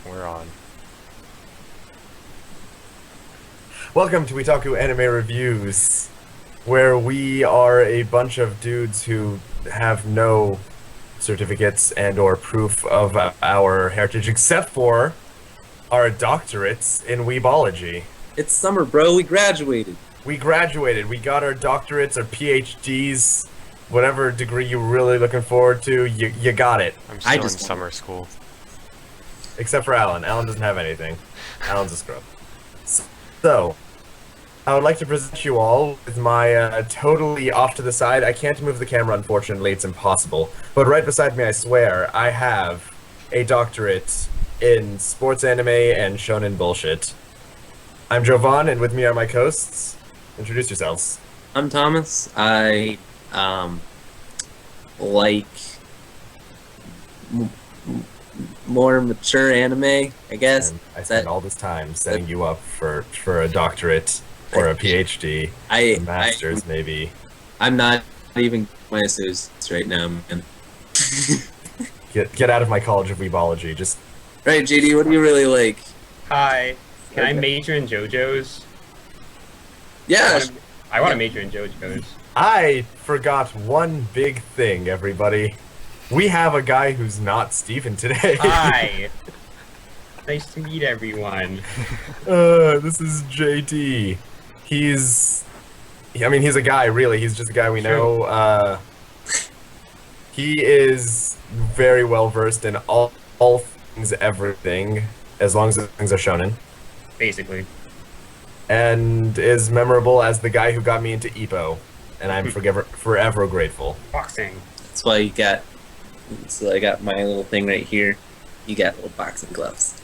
We're on. Welcome to WeTaku Anime Reviews, where we are a bunch of dudes who have no certificates and or proof of our heritage except for our doctorates in weebology. It's summer, bro. We graduated. We graduated. We got our doctorates, our PhDs, whatever degree you're really looking forward to, you got it. I'm still in summer school. Except for Allan. Allan doesn't have anything. Allan's a scrub. So, I would like to present you all with my totally off to the side. I can't move the camera, unfortunately. It's impossible. But right beside me, I swear, I have a doctorate in sports anime and shonen bullshit. I'm Jovan, and with me are my hosts. Introduce yourselves. I'm Thomas. I like more mature anime, I guess. And I spent all this time setting you up for a doctorate or a PhD, a master's maybe. I'm not even my associates right now, man. Get out of my college of weebology. Just Right, JD, what do you really like? Hi. Can I major in JoJo's? Yeah. I want to major in JoJo's. I forgot one big thing, everybody. We have a guy who's not Steven today. Hi. Nice to meet everyone. This is JT. He's a guy, really. He's just a guy we know. He is very well versed in all things, everything, as long as the things are shonen. Basically. And is memorable as the guy who got me into Ippo. And I'm forever grateful. Boxing. That's why you got... So I got my little thing right here. You got little boxing gloves.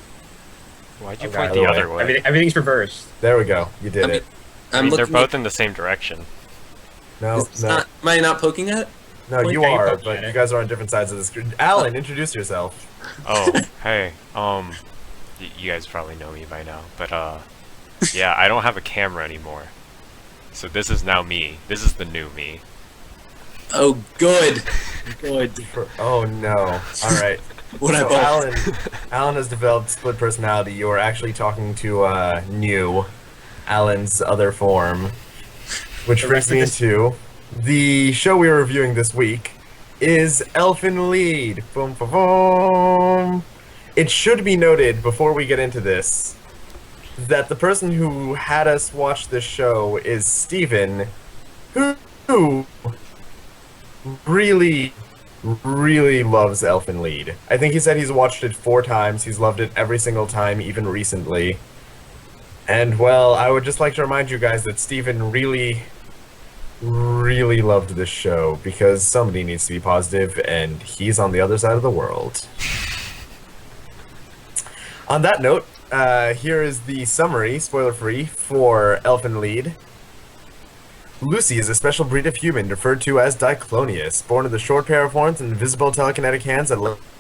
Why'd you point the other way? Everything's reversed. There we go. You did it. I mean, they're both in the same direction. No. Am I not poking at it? No, you are, but you guys are on different sides of the screen. Allan, introduce yourself. Oh, hey. You guys probably know me by now, but yeah, I don't have a camera anymore. So this is now me. This is the new me. Oh, good. Good. Oh no. Alright. Allan has developed split personality. You are actually talking to New, Allan's other form. Which brings me into the show we are reviewing this week is Elfen Lied. Boom, boom, boom. It should be noted before we get into this that the person who had us watch this show is Steven, who really loves Elfen Lied. I think he said he's watched it 4 times. He's loved it every single time, even recently. And, well, I would just like to remind you guys that Steven really loved this show, because somebody needs to be positive, and he's on the other side of the world. On that note, here is the summary, spoiler-free, for Elfen Lied. Lucy is a special breed of human referred to as Diclonius, born with a short pair of horns and invisible telekinetic hands that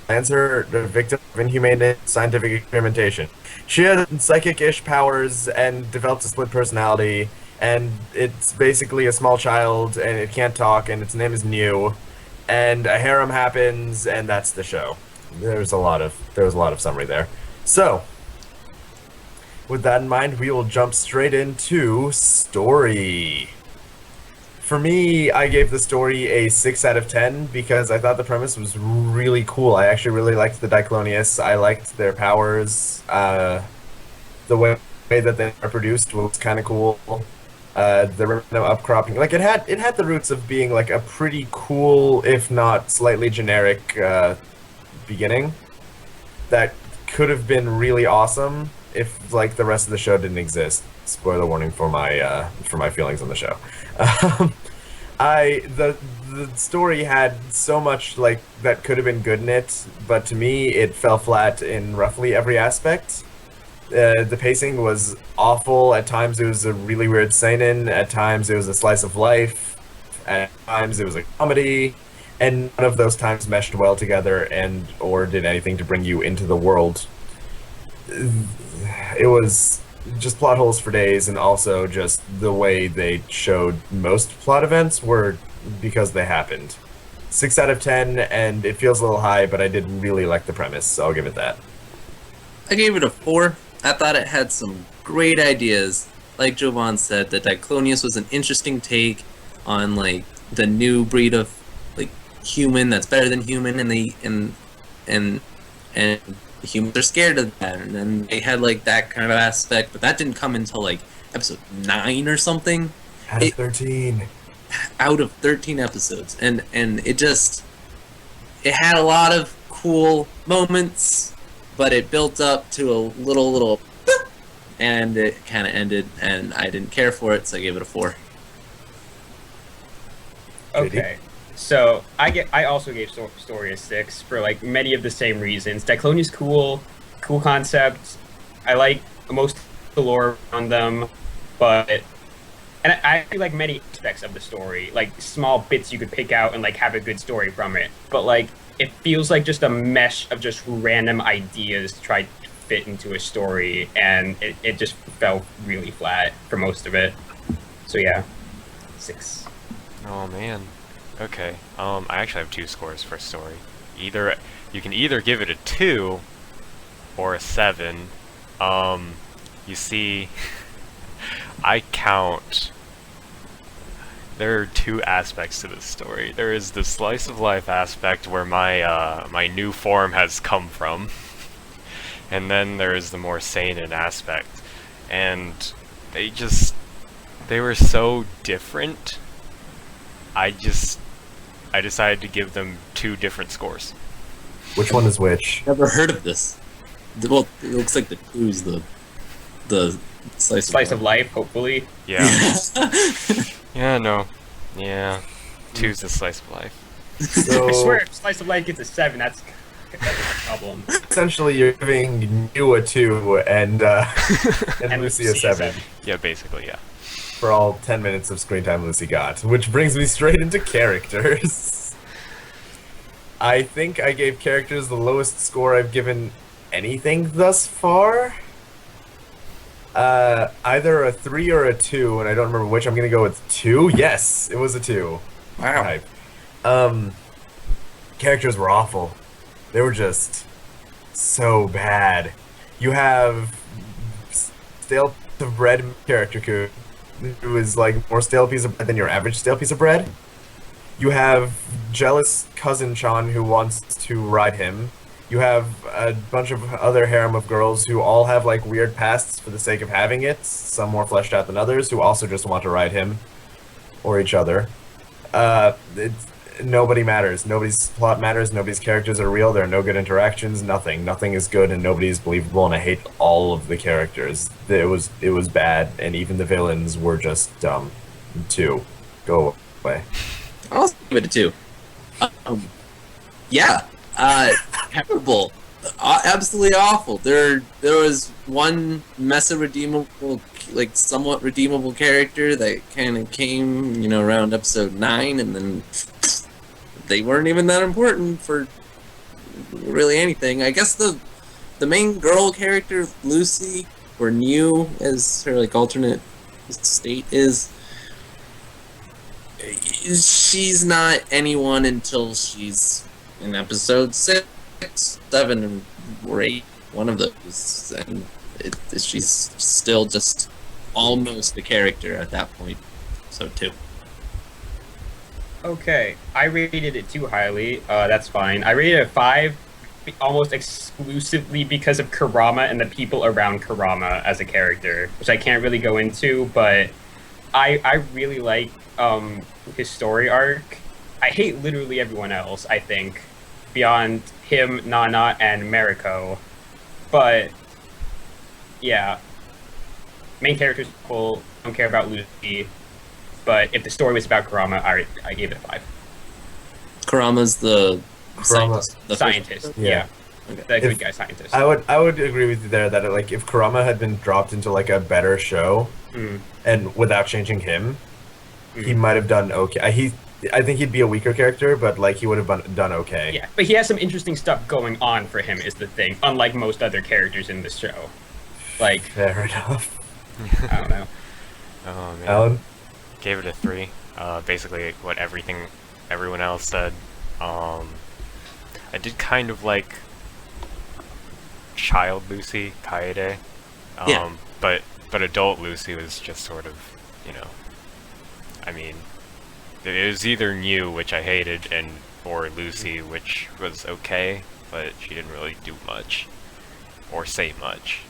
lands her the victim of inhumane scientific experimentation. She has psychic-ish powers and develops a split personality, and it's basically a small child, and it can't talk, and its name is New, and a harem happens, and that's the show. There was a lot of summary there. So, with that in mind, we will jump straight into story. For me, I gave the story a 6 out of 10 because I thought the premise was really cool. I actually really liked the Diclonius. I liked their powers. The way that they are produced was kind of cool. The random upcropping, like it had the roots of being like a pretty cool, if not slightly generic, beginning that could have been really awesome if like the rest of the show didn't exist. Spoiler warning for my feelings on the show. The story had so much like that could have been good in it, but to me it fell flat in roughly every aspect. The pacing was awful. At times it was a really weird seinen. At times it was a slice of life. At times it was a comedy, and none of those times meshed well together and or did anything to bring you into the world. It was just plot holes for days, and also just the way they showed most plot events were because they happened. 6 out of 10, and it feels a little high, but I did really like the premise, so I'll give it that. I gave it a 4. I thought it had some great ideas. Like Jovan said, that Diclonius was an interesting take on like the new breed of like human that's better than human, and humans are scared of that, and then they had like that kind of aspect, but that didn't come until like episode 9 or something. Out of 13. Out of 13 episodes, and it had a lot of cool moments, but it built up to a little and it kind of ended, and I didn't care for it, so I gave it a 4. Okay, so I also gave story a 6 for like many of the same reasons. Diclonia's cool concept. I like most of the lore on them, but I feel like many aspects of the story, like small bits you could pick out and like have a good story from it. But like it feels like just a mesh of just random ideas to try to fit into a story, and it just felt really flat for most of it. So yeah, 6. Oh man. Okay. I actually have 2 scores for story. You can either give it a 2 or a 7. You see, I count. There are 2 aspects to this story. There is the slice of life aspect where my new form has come from, and then there is the more seinen aspect. And they were so different. I decided to give them 2 different scores. Which one is which? Never heard of this. Well, it looks like the 2 is the slice of life, hopefully. Yeah. Yeah, no. Yeah. 2's the slice of life. So, I swear, if slice of life gets a 7, that's a problem. essentially, you're giving you a 2 and Lucy a 7. Yeah, basically, yeah. For all 10 minutes of screen time Lucy got. Which brings me straight into characters. I think I gave characters the lowest score I've given anything thus far. Either a 3 or a 2, and I don't remember which. I'm gonna go with 2. Yes, it was a 2. Wow. Hype. Characters were awful. They were just so bad. You have stale piece of bread character who is like more stale piece of bread than your average stale piece of bread. You have jealous cousin Sean who wants to ride him. You have a bunch of other harem of girls who all have like weird pasts for the sake of having it, some more fleshed out than others, who also just want to ride him or each other. Nobody matters. Nobody's plot matters. Nobody's characters are real. There are no good interactions. Nothing. Nothing is good, and nobody's believable. And I hate all of the characters. It was bad, and even the villains were just dumb. 2, go away. I'll give it a 2. Yeah. Terrible. Absolutely awful. There was one redeemable, like somewhat redeemable character that kind of came, around episode 9, and then they weren't even that important for really anything. I guess the main girl character, Lucy, or New, as her like alternate state is, she's not anyone until she's in episode 6, 7, or 8, one of those, and she's still just almost a character at that point. So 2. Okay, I rated it too highly. That's fine. I rated it a 5, almost exclusively because of Kurama and the people around Kurama as a character, which I can't really go into, but I really like his story arc. I hate literally everyone else, I think, beyond him, Nana, and Mariko. But yeah, main characters are cool. Don't care about Lucy. But if the story was about Kurama, I gave it a 5. Kurama's the Kurama. scientist. The Scientist, Yeah. yeah. Okay. The good guy scientist. I would agree with you there that like if Kurama had been dropped into like a better show, and without changing him, he might have done okay. I think he'd be a weaker character, but like he would have done okay. Yeah, but he has some interesting stuff going on for him is the thing, unlike most other characters in this show. Like, Fair enough. I don't know. Oh man. Allan? Gave it a 3. Basically what everyone else said. I did kind of like child Lucy, Kaede. Yeah. But adult Lucy was just sort of, you know, I mean, it was either New, which I hated, or Lucy, which was okay, but she didn't really do much or say much.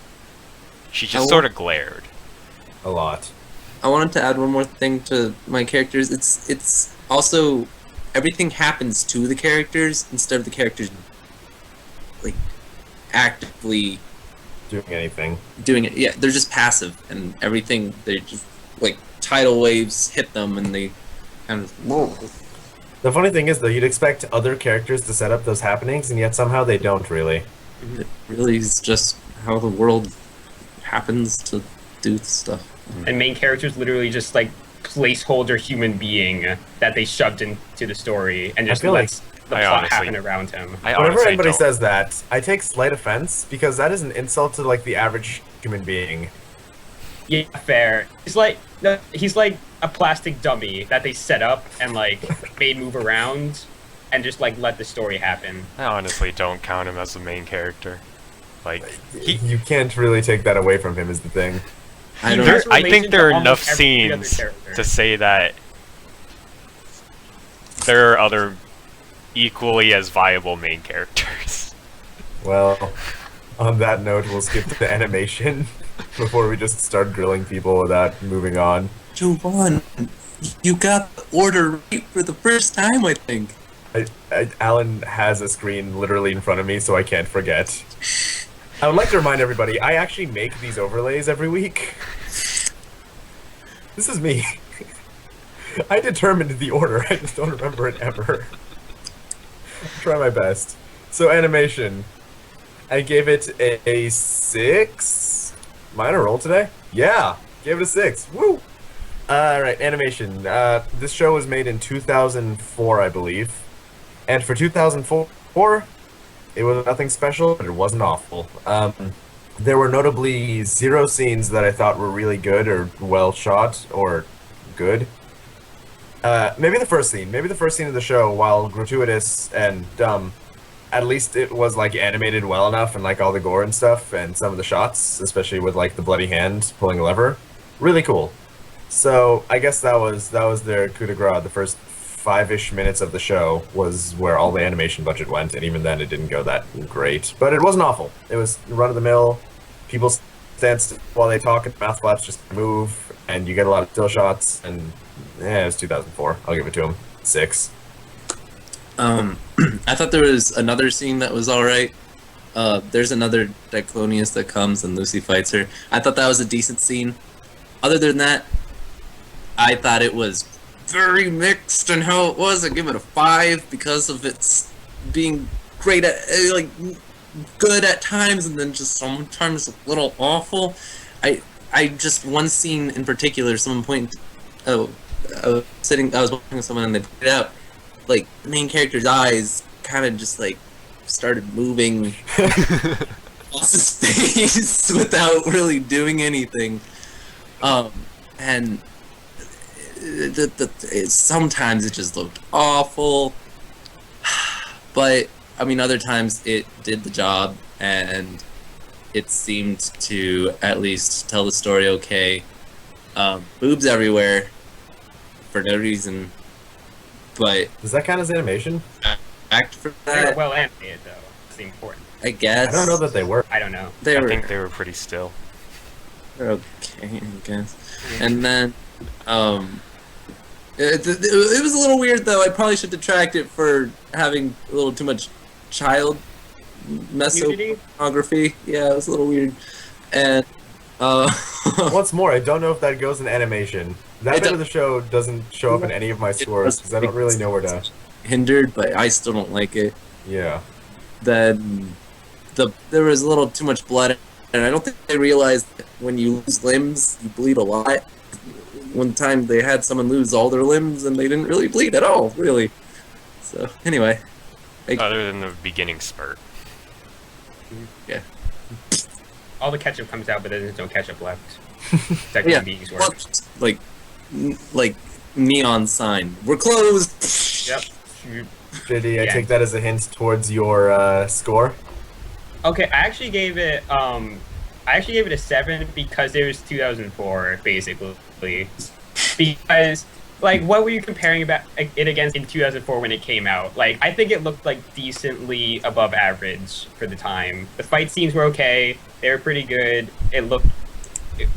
She just sort of glared. A lot. I wanted to add one more thing to my characters. It's also everything happens to the characters instead of the characters like actively Doing anything. doing it. Yeah, they're just passive and everything. They just like tidal waves hit them and they kind of. The funny thing is, though, you'd expect other characters to set up those happenings, and yet somehow they don't really. It really is just how the world happens to do stuff. And main characters literally just like placeholder human being that they shoved into the story and just feel like lets the I plot honestly- happen around him. I Whenever honestly anybody don't. says that, I take slight offense, because that is an insult to, like, the average human being. Yeah, fair. He's like a plastic dummy that they set up and like made move around and just like let the story happen. I honestly don't count him as the main character. Like, You can't really take that away from him, is the thing. I don't. There's I think there are relation to enough almost every other scenes character. to say that there are other equally as viable main characters. Well, on that note, we'll skip to the animation before we just start grilling people without moving on. Jovan, you got the order right for the first time, I think. Allan has a screen literally in front of me, so I can't forget. I would like to remind everybody, I actually make these overlays every week. This is me. I determined the order, I just don't remember it ever. I'll try my best. So animation. I gave it a 6. Am I on a roll today? Yeah, gave it a 6. Woo! Alright, animation. This show was made in 2004, I believe. And for 2004, it was nothing special, but it wasn't awful. There were notably 0 scenes that I thought were really good or well shot or good. Maybe the first scene of the show, while gratuitous and dumb, at least it was like animated well enough, and like all the gore and stuff, and some of the shots, especially with like the bloody hand pulling a lever, really cool. So I guess that was their coup de grace. The first 5-ish minutes of the show was where all the animation budget went, and even then it didn't go that great. But it wasn't awful. It was run of the mill. People stand still while they talk, and mouth flaps just move, and you get a lot of still shots. And yeah, it was 2004. I'll give it to him 6. I thought there was another scene that was alright. There's another Diclonius that comes and Lucy fights her. I thought that was a decent scene. Other than that, I thought it was very mixed in how it was. I give it a 5 because of its being great at, like, good at times and then just sometimes a little awful. I just, one scene in particular, someone pointed, I was watching with someone and they pointed out, like, the main character's eyes kind of just, like, started moving across his face without really doing anything. And sometimes it just looked awful. But, I mean, other times it did the job, and it seemed to at least tell the story okay. Boobs everywhere, for no reason. But Does that count as animation? act for They were that, well animated though. That's the important. I guess. I don't know that they were. I don't know. They I were think they were pretty still. okay, I guess. And then, it was a little weird though. I probably should detract it for having a little too much child Nudity? mesopornography. Yeah, it was a little weird. And What's more, I don't know if that goes in animation. That It bit do- of the show doesn't show up in any of my scores because I don't really know where to. hindered, but I still don't like it. Yeah. Then there was a little too much blood, and I don't think they realized that when you lose limbs, you bleed a lot. One time they had someone lose all their limbs, and they didn't really bleed at all, really. So anyway, Other than the beginning spurt. yeah. All the ketchup comes out, but there's no ketchup left. Yeah, Technically, these well, work. like neon sign. We're closed. Yep. JD, I Yeah. take that as a hint towards your score. Okay, I actually gave it a 7 because it was 2004 basically. Because like what were you comparing about it against in 2004 when it came out? Like I think it looked like decently above average for the time. The fight scenes were okay. They were pretty good. It looked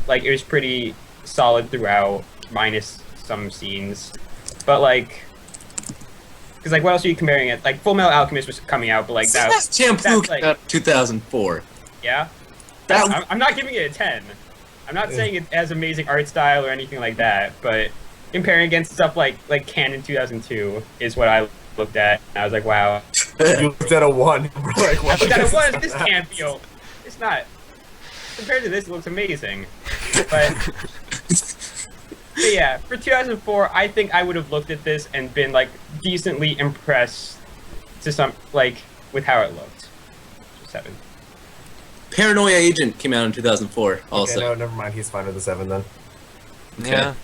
like it was pretty solid throughout, minus some scenes. But like, because like, what else are you comparing it? Like, Full Metal Alchemist was coming out, but like That's like, 2004. yeah. That I'm not giving it a 10. I'm not saying it has amazing art style or anything like that, but comparing against stuff like Canon 2002 is what I looked at, and I was like, wow. You looked at a 1. We're like, I looked at it once. This can't feel. It's not. Compared to this, it looks amazing. But yeah, for 2004, I think I would have looked at this and been like decently impressed to some with how it looked. 7. Paranoia Agent came out in 2004 also. Okay, no, never mind. He's fine with the 7 then. Okay. Yeah.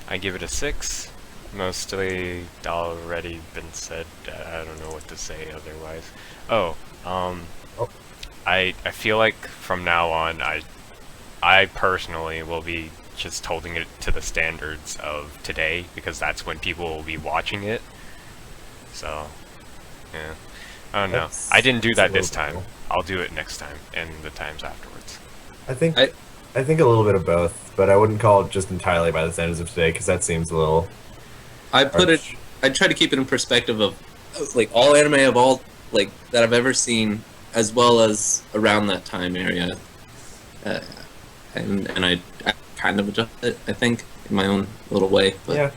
I give it a 6. Mostly already been said. I don't know what to say otherwise. I feel like from now on, I personally will be just holding it to the standards of today because that's when people will be watching it. So, yeah. I don't know. I didn't do that this time. I'll do it next time and the times afterwards. I think a little bit of both, but I wouldn't call it just entirely by the standards of today because that seems a little. I try to keep it in perspective of like all anime of all like that I've ever seen, as well as around that time area, and I kind of adjust it, I think, in my own little way. But. Yeah.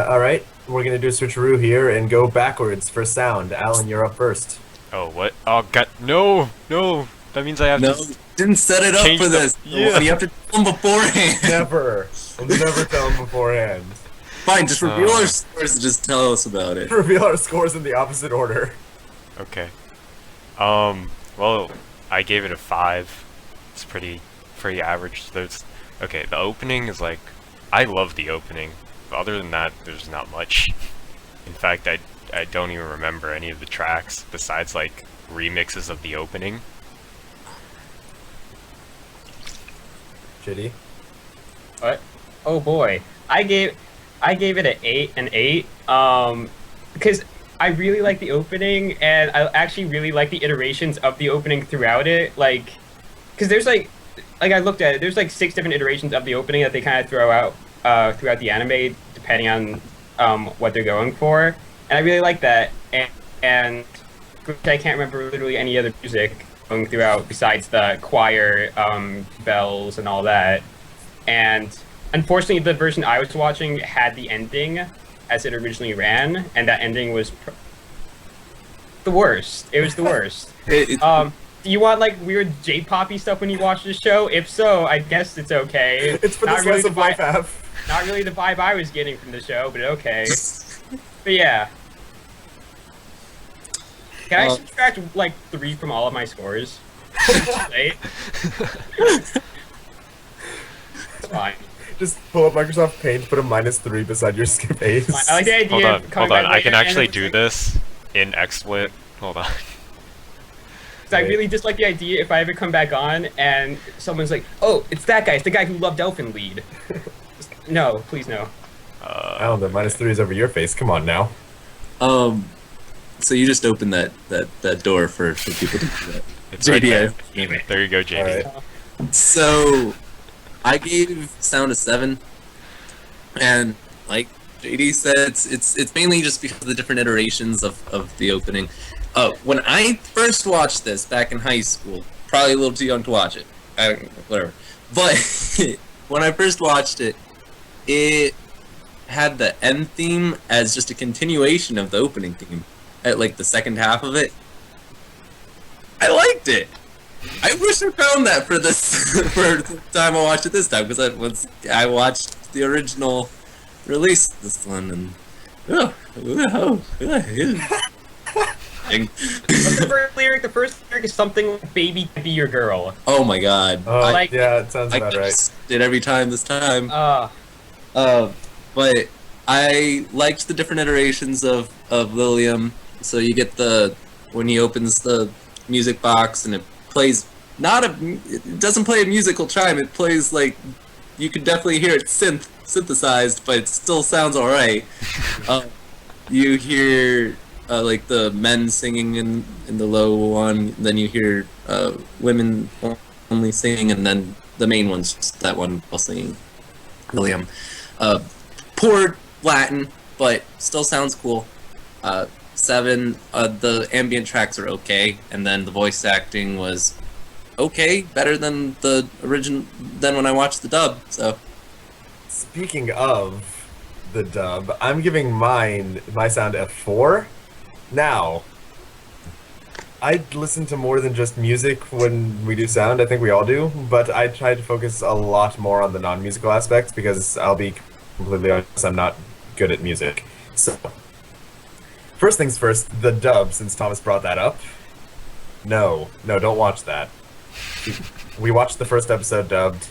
All right. We're gonna do a switcheroo here and go backwards for sound. Alan, you're up first. Oh, what? Oh, God. No! No! That means I have No, to... didn't set it up change for the- this. yeah. You have to tell them beforehand. Never. We'll never tell him beforehand. Fine, just reveal our scores and just tell us about it. Reveal our scores in the opposite order. Okay. Well, I gave it a 5. It's pretty average. Okay, the opening is like... I love the opening. But other than that, there's not much. In fact, I don't even remember any of the tracks besides like remixes of the opening. Shitty. What? Oh boy, I gave it an 8. Because I really like the opening, and I actually really like the iterations of the opening throughout it. Like, because there's like I looked at it, there's like 6 different iterations of the opening that they kind of throw out throughout the anime, depending on what they're going for. And I really like that, and I can't remember literally any other music going throughout besides the choir bells and all that. And unfortunately, the version I was watching had the ending as it originally ran, and that ending was the worst. It was the worst. Do you want like weird J-poppy stuff when you watch this show? If so, I guess it's okay. It's for the slice of life have. Not really the vibe I was getting from the show, but okay. But yeah. Can I subtract like 3 from all of my scores? Right? It's fine. Just pull up Microsoft Paint, put a -3 beside your skip A's. I like the idea of coming Hold on. back I can later and actually it's do like- this in XSplit. Hold on. 'cause I really just like the idea if I ever come back on and someone's like, "Oh, it's that guy. It's the guy who loved Elfen Lied." No, please no. Alan, the -3 is over your face. Come on now. So you just opened that door for people to do that. It's right JD, there. There you go, JD. Alright. So I gave Sound a 7, and like JD said, it's mainly just because of the different iterations of the opening. When I first watched this back in high school, probably a little too young to watch it. I don't know, whatever. But when I first watched it, it had the end theme as just a continuation of the opening theme at like the second half of it. I liked it. I wish I found that for this for the time I watched it this time, because once I watched the original release this one and The first lyric is something like "Baby, be your girl." oh my god. Oh, like- yeah, it sounds I about right. just did every time this time. But I liked the different iterations of Lilium. So you get the when he opens the music box and it plays it doesn't play a musical chime. It plays like you could definitely hear it synthesized, but it still sounds alright. You hear like the men singing in the low one, then you hear women only singing, and then the main one's just that one while singing. William. Poor Latin, but still sounds cool. 7, the ambient tracks are okay, and then the voice acting was okay, better than the original, than when I watched the dub, so. Speaking of the dub, I'm giving my sound a 4. Now, I listen to more than just music when we do sound, I think we all do, but I try to focus a lot more on the non-musical aspects because I'll be completely honest, I'm not good at music. So, first things first, the dub, since Thomas brought that up. No, don't watch that. We watched the first episode dubbed.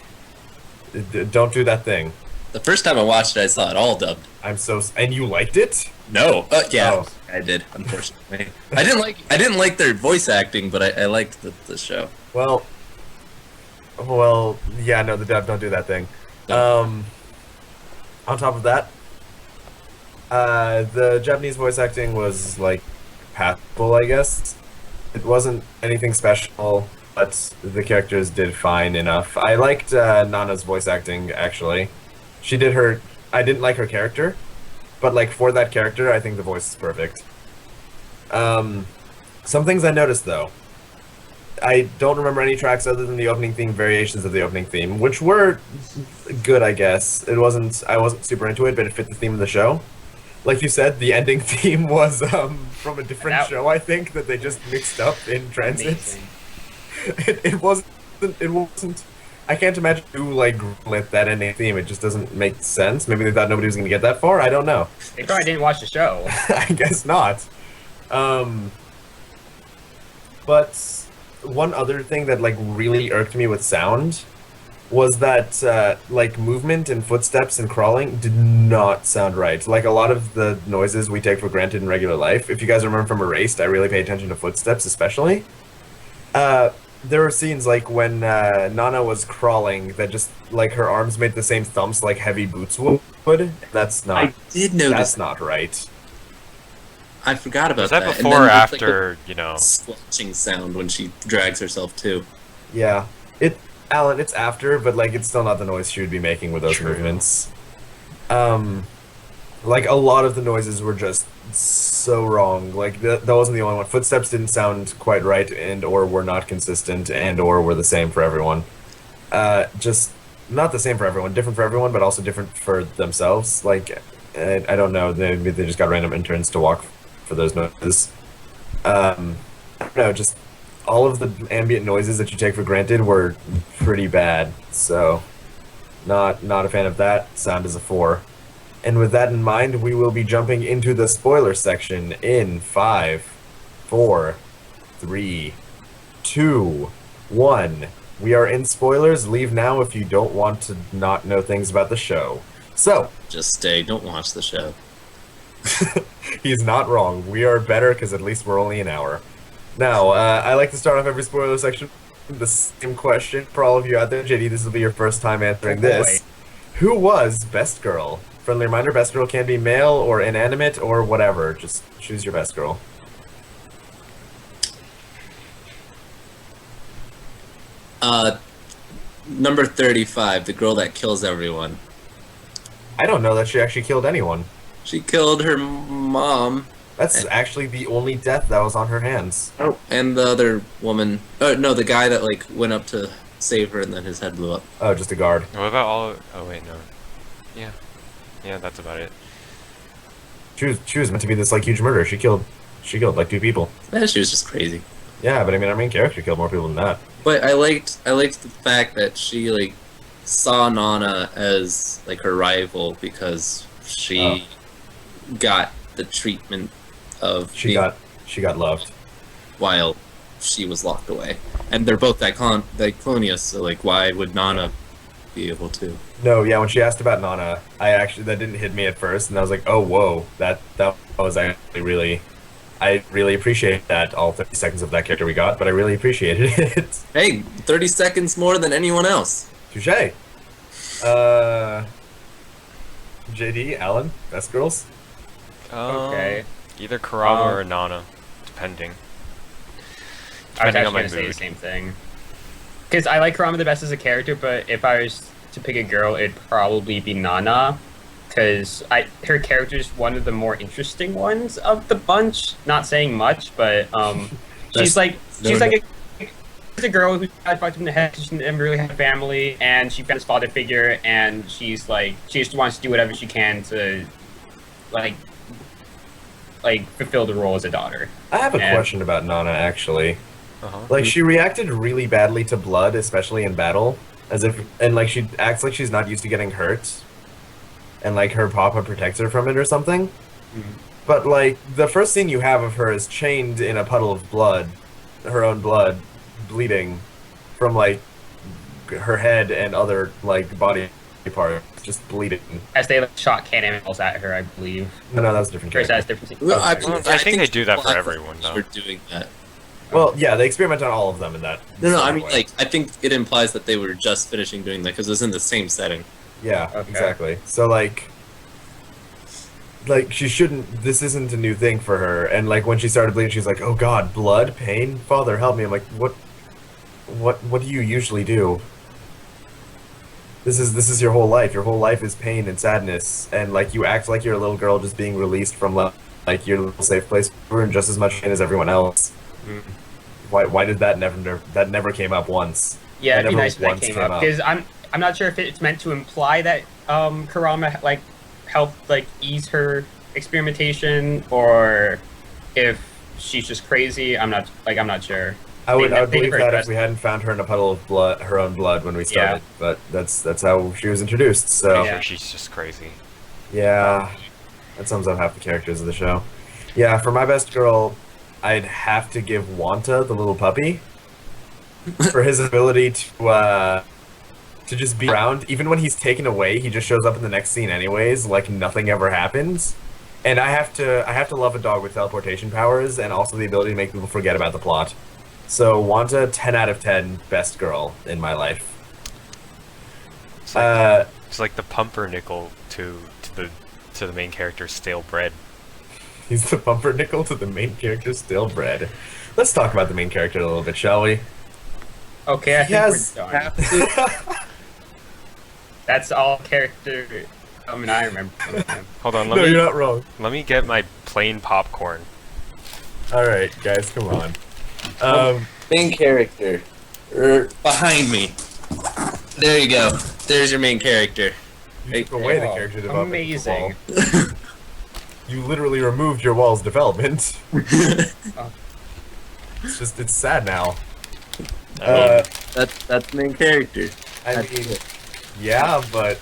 Don't do that thing. The first time I watched it, I saw it all dubbed. And you liked it? No. Yeah, Oh. I did, unfortunately. I didn't like their voice acting, but I liked the show. Well, yeah, no, the dub, don't do that thing. No. On top of that, the Japanese voice acting was, like, passable, I guess. It wasn't anything special, but the characters did fine enough. I liked Nana's voice acting, actually. I didn't like her character, but, like, for that character, I think the voice is perfect. Some things I noticed, though. I don't remember any tracks other than the opening theme, variations of the opening theme, which were good, I guess. I wasn't super into it, but it fit the theme of the show. Like you said, the ending theme was from a different show, I think, that they just mixed up in transit. It wasn't. I can't imagine who lit that ending theme. It just doesn't make sense. Maybe they thought nobody was going to get that far. I don't know. They probably didn't watch the show. I guess not. But one other thing that really irked me with sound was that movement and footsteps and crawling did not sound right. Like a lot of the noises we take for granted in regular life. If you guys remember from Erased, I really pay attention to footsteps, especially. There were scenes like when Nana was crawling that just her arms made the same thumps like heavy boots would. That's not. I did notice. That's not right. I forgot about Was that that. before or after, squelching sound when she drags herself too. Yeah. Allan, it's after, but it's still not the noise she would be making with those movements. A lot of the noises were just so wrong. That wasn't the only one. Footsteps didn't sound quite right and or were not consistent and or were the same for everyone. Just not the same for everyone, different for everyone, but also different for themselves. I don't know, they just got random interns to walk for those noises. I don't know, just all of the ambient noises that you take for granted were pretty bad, so not a fan of that. Sound is a 4. And with that in mind, we will be jumping into the spoiler section in 5, 4, 3, 2, 1. We are in spoilers. Leave now if you don't want to not know things about the show. So, Just stay, don't watch the show. he's not wrong. We are better because at least we're only an hour. Now, I like to start off every spoiler section with the same question for all of you out there. JD, this will be your first time answering this. Who was Best Girl? Friendly reminder, Best Girl can be male or inanimate or whatever. Just choose your Best Girl. Number 35, the girl that kills everyone. I don't know that she actually killed anyone. She killed her mom. That's actually the only death that was on her hands. Oh. And the other woman. Oh, no, the guy that, went up to save her and then his head blew up. Oh, just a guard. What about all? Oh wait, no. Yeah, that's about it. She was meant to be this huge murderer. She killed 2 people. Yeah, she was just crazy. Yeah, but I mean, our main character killed more people than that. But I liked the fact that she saw Nana as her rival because she got the treatment of She got loved. while she was locked away. And they're both Diclonius, so why would Nana be able to? No, yeah, when she asked about Nana, that didn't hit me at first, and I was like, oh, whoa, that was actually really I really appreciate that, all 30 seconds of that character we got, but I really appreciated it. Hey, 30 seconds more than anyone else. Touche. JD, Allan, best girls? Okay. Either Kurama or Nana, depending. I was Depending on actually my gonna say the mood. same thing. Because I like Kurama the best as a character, but if I was to pick a girl, it'd probably be Nana. Because her character is one of the more interesting ones of the bunch. Not saying much, but she's like a girl who got fucked in the head because she didn't really have a family, and she found this father figure, and she's like she just wants to do whatever she can to like fulfill the role as a daughter. I have a question about Nana, actually. Uh-huh. Like, she reacted really badly to blood, especially in battle, and like she acts like she's not used to getting hurt, and like her papa protects her from it or something. But like the first scene you have of her is chained in a puddle of blood, her own blood, bleeding from like her head and other like body parts, just bleeding. As they shot cannonballs at her, I believe. No, that's a different Chris character. has different. Well, I think they do that for Black everyone, though. Were doing that. Well, yeah, they experiment on all of them in that. No, I sort mean, of way. like, I think it implies that they were just finishing doing that because it was in the same setting. Yeah, Okay. exactly. So like she shouldn't. This isn't a new thing for her. And like when she started bleeding, she's like, "Oh God, blood, pain, Father, help me!" I'm like, "What do you usually do? This is your whole life. Your whole life is pain and sadness, and like you act like you're a little girl just being released from like your little safe place. We're in just as much pain as everyone else. Why did that never came up once? Yeah, it'd be never nice if that once came came up up. because I'm not sure if it's meant to imply that Kurama like helped like ease her experimentation or if she's just crazy. I'm not sure. I would They believe never that if addressed we hadn't found her in a puddle of blood, her own blood, when we started. But that's how she was introduced. So Yeah. She's just crazy. yeah, that sums up half the characters of the show. Yeah, for my best girl, I'd have to give Wanta, the little puppy, for his ability to just be around. Even when he's taken away, he just shows up in the next scene anyways, like nothing ever happens. And I have to love a dog with teleportation powers and also the ability to make people forget about the plot. So Wanta, 10 out of 10, best girl in my life. It's like the pumpernickel to the main character's stale bread. He's the pumpernickel to the main character's stale bread. Let's talk about the main character a little bit, shall we? Okay, I think Yes. we're done. That's all character. I mean, I remember. Hold on, No, you're not wrong. let me get my plain popcorn. All right, guys, come on. Main character. Behind me. There you go. There's your main character. You took away the Oh, character development. amazing. wall. You literally removed your wall's development. It's sad now. That's main character. I mean, yeah, but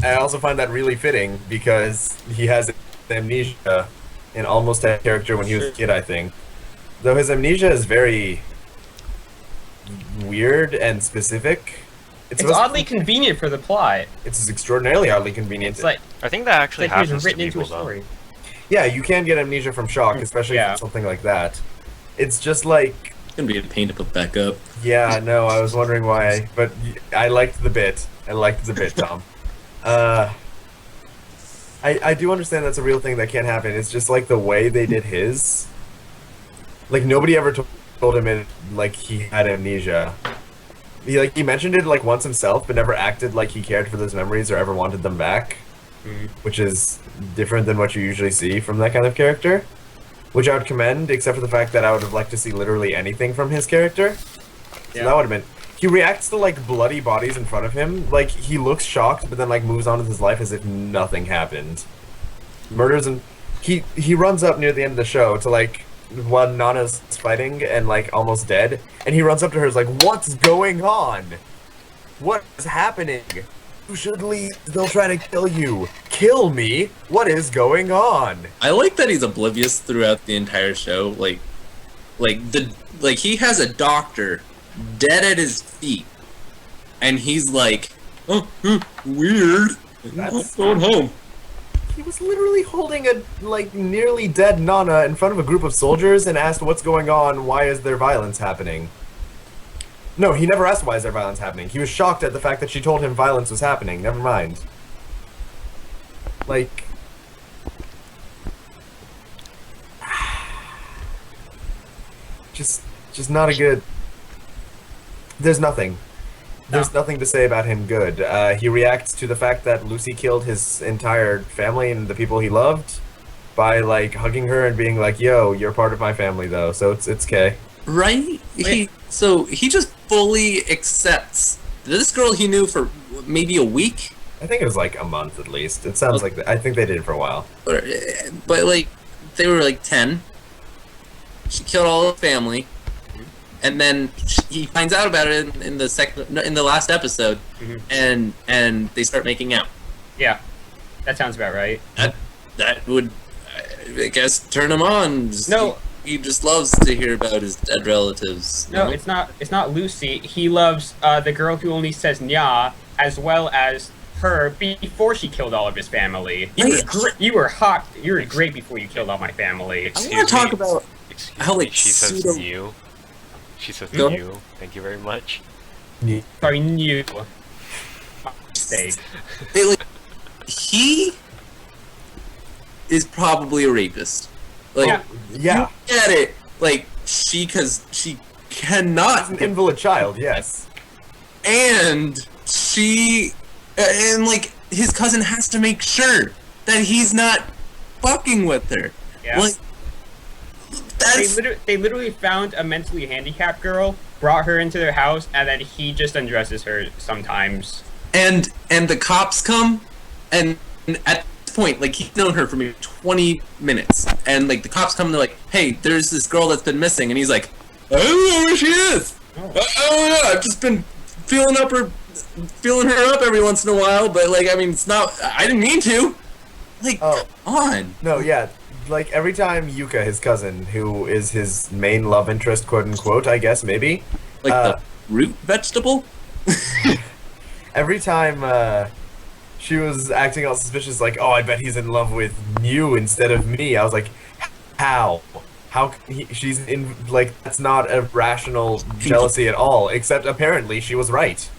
I also find that really fitting because he has amnesia in almost every character when he was a kid, I think. Though his amnesia is very weird and specific. It's oddly convenient for the plot. It's extraordinarily oddly convenient. It's like I think that actually he was happens to written into people, a though. story. Yeah, you can get amnesia from shock, especially if Yeah. it's something like that. It's just like, It's gonna be a pain to put back up. yeah, no, I was wondering why, but I liked the bit. Tom. I do understand that's a real thing that can happen. It's just like the way they did his. Like nobody ever told him like he had amnesia. He mentioned it like once himself, but never acted like he cared for those memories or ever wanted them back, which is different than what you usually see from that kind of character. Which I would commend, except for the fact that I would have liked to see literally anything from his character. So that would have been. He reacts to like bloody bodies in front of him. Like he looks shocked, but then like moves on with his life as if nothing happened. Murders and he runs up near the end of the show to like when Nana's fighting and like almost dead, and he runs up to her, is like, "What's going on? What is happening? You should leave. They'll try to kill you. Kill me. What is going on?" I like that he's oblivious throughout the entire show. Like he has a doctor dead at his feet, and he's like, "Oh, weird. I'm going home." He was literally holding a, like, nearly dead Nana in front of a group of soldiers and asked what's going on, why is there violence happening? No, he never asked why is there violence happening. He was shocked at the fact that she told him violence was happening. Never mind. Like... Just not a good... There's nothing. There's nothing to say about him good. He reacts to the fact that Lucy killed his entire family and the people he loved by, like, hugging her and being like, yo, you're part of my family, though, so it's okay. Right? He just fully accepts this girl he knew for maybe a week. I think it was, like, a month at least. It sounds like... I think they did it for a while. But like, they were, like, 10. She killed all the family. And then he finds out about it in the last episode, and they start making out. Yeah, that sounds about right. That would, I guess, turn him on. No, he just loves to hear about his dead relatives. No, it's not. It's not Lucy. He loves the girl who only says "nya," as well as her before she killed all of his family. You were hot. You were great before you killed all my family. I want to talk about how, like, she says "you." She says "you." Thank you very much. Sorry, "you." Mistake. He is probably a rapist. Like, yeah. You get it. Like, because she cannot. She's an invalid child, yes. And like, his cousin has to make sure that he's not fucking with her. Yeah. Like, they literally found a mentally handicapped girl, brought her into their house, and then he just undresses her sometimes. And the cops come, and at this point, like, he's known her for maybe 20 minutes, and like the cops come and they're like, "Hey, there's this girl that's been missing," and he's like, "I don't know where she is. I don't know. I've just been feeling her up every once in a while, but like, I mean, it's not. I didn't mean to. Like, come on." No, yeah. Like, every time Yuka, his cousin, who is his main love interest, quote-unquote, I guess, maybe. Like the root vegetable? Every time she was acting all suspicious, like, oh, I bet he's in love with you instead of me. I was like, how? How she's in, like, that's not a rational jealousy at all, except apparently she was right.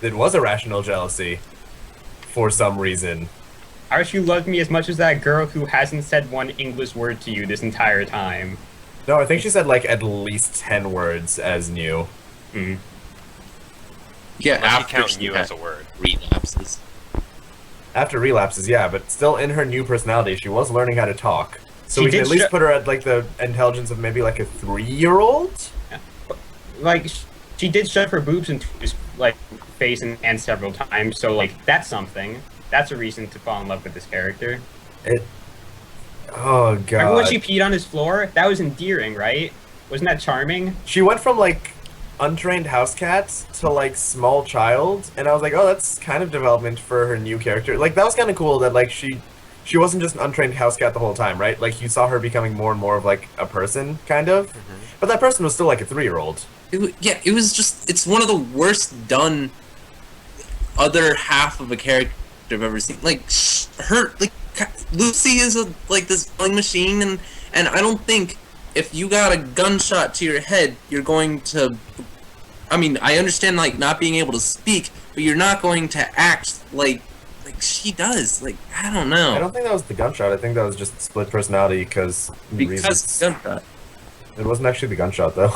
It was a rational jealousy. For some reason. I wish you loved me as much as that girl who hasn't said one English word to you this entire time. No, I think she said, like, at least 10 words as new. Hmm. Yeah, after count you as a word. Relapses. After relapses, yeah, but still in her new personality, she was learning how to talk. So we can at least put her at, like, the intelligence of maybe, like, a 3-year-old? Yeah. Like, she did shove her boobs into his, like, face and hand several times, so, like, that's something. That's a reason to fall in love with this character. Oh, God. Remember when she peed on his floor? That was endearing, right? Wasn't that charming? She went from, like, untrained house cat to, like, small child, and I was like, oh, that's kind of development for her new character. Like, that was kind of cool that, like, she wasn't just an untrained house cat the whole time, right? Like, you saw her becoming more and more of, like, a person, kind of. Mm-hmm. But that person was still, like, a 3-year-old. It was just, it's one of the worst done other half of a character I've ever seen. Like, Lucy is like this killing machine, and I don't think if you got a gunshot to your head, you're going to. I mean, I understand, like, not being able to speak, but you're not going to act like she does. Like, I don't know. I don't think that was the gunshot. I think that was just split personality because gunshot. It wasn't actually the gunshot, though.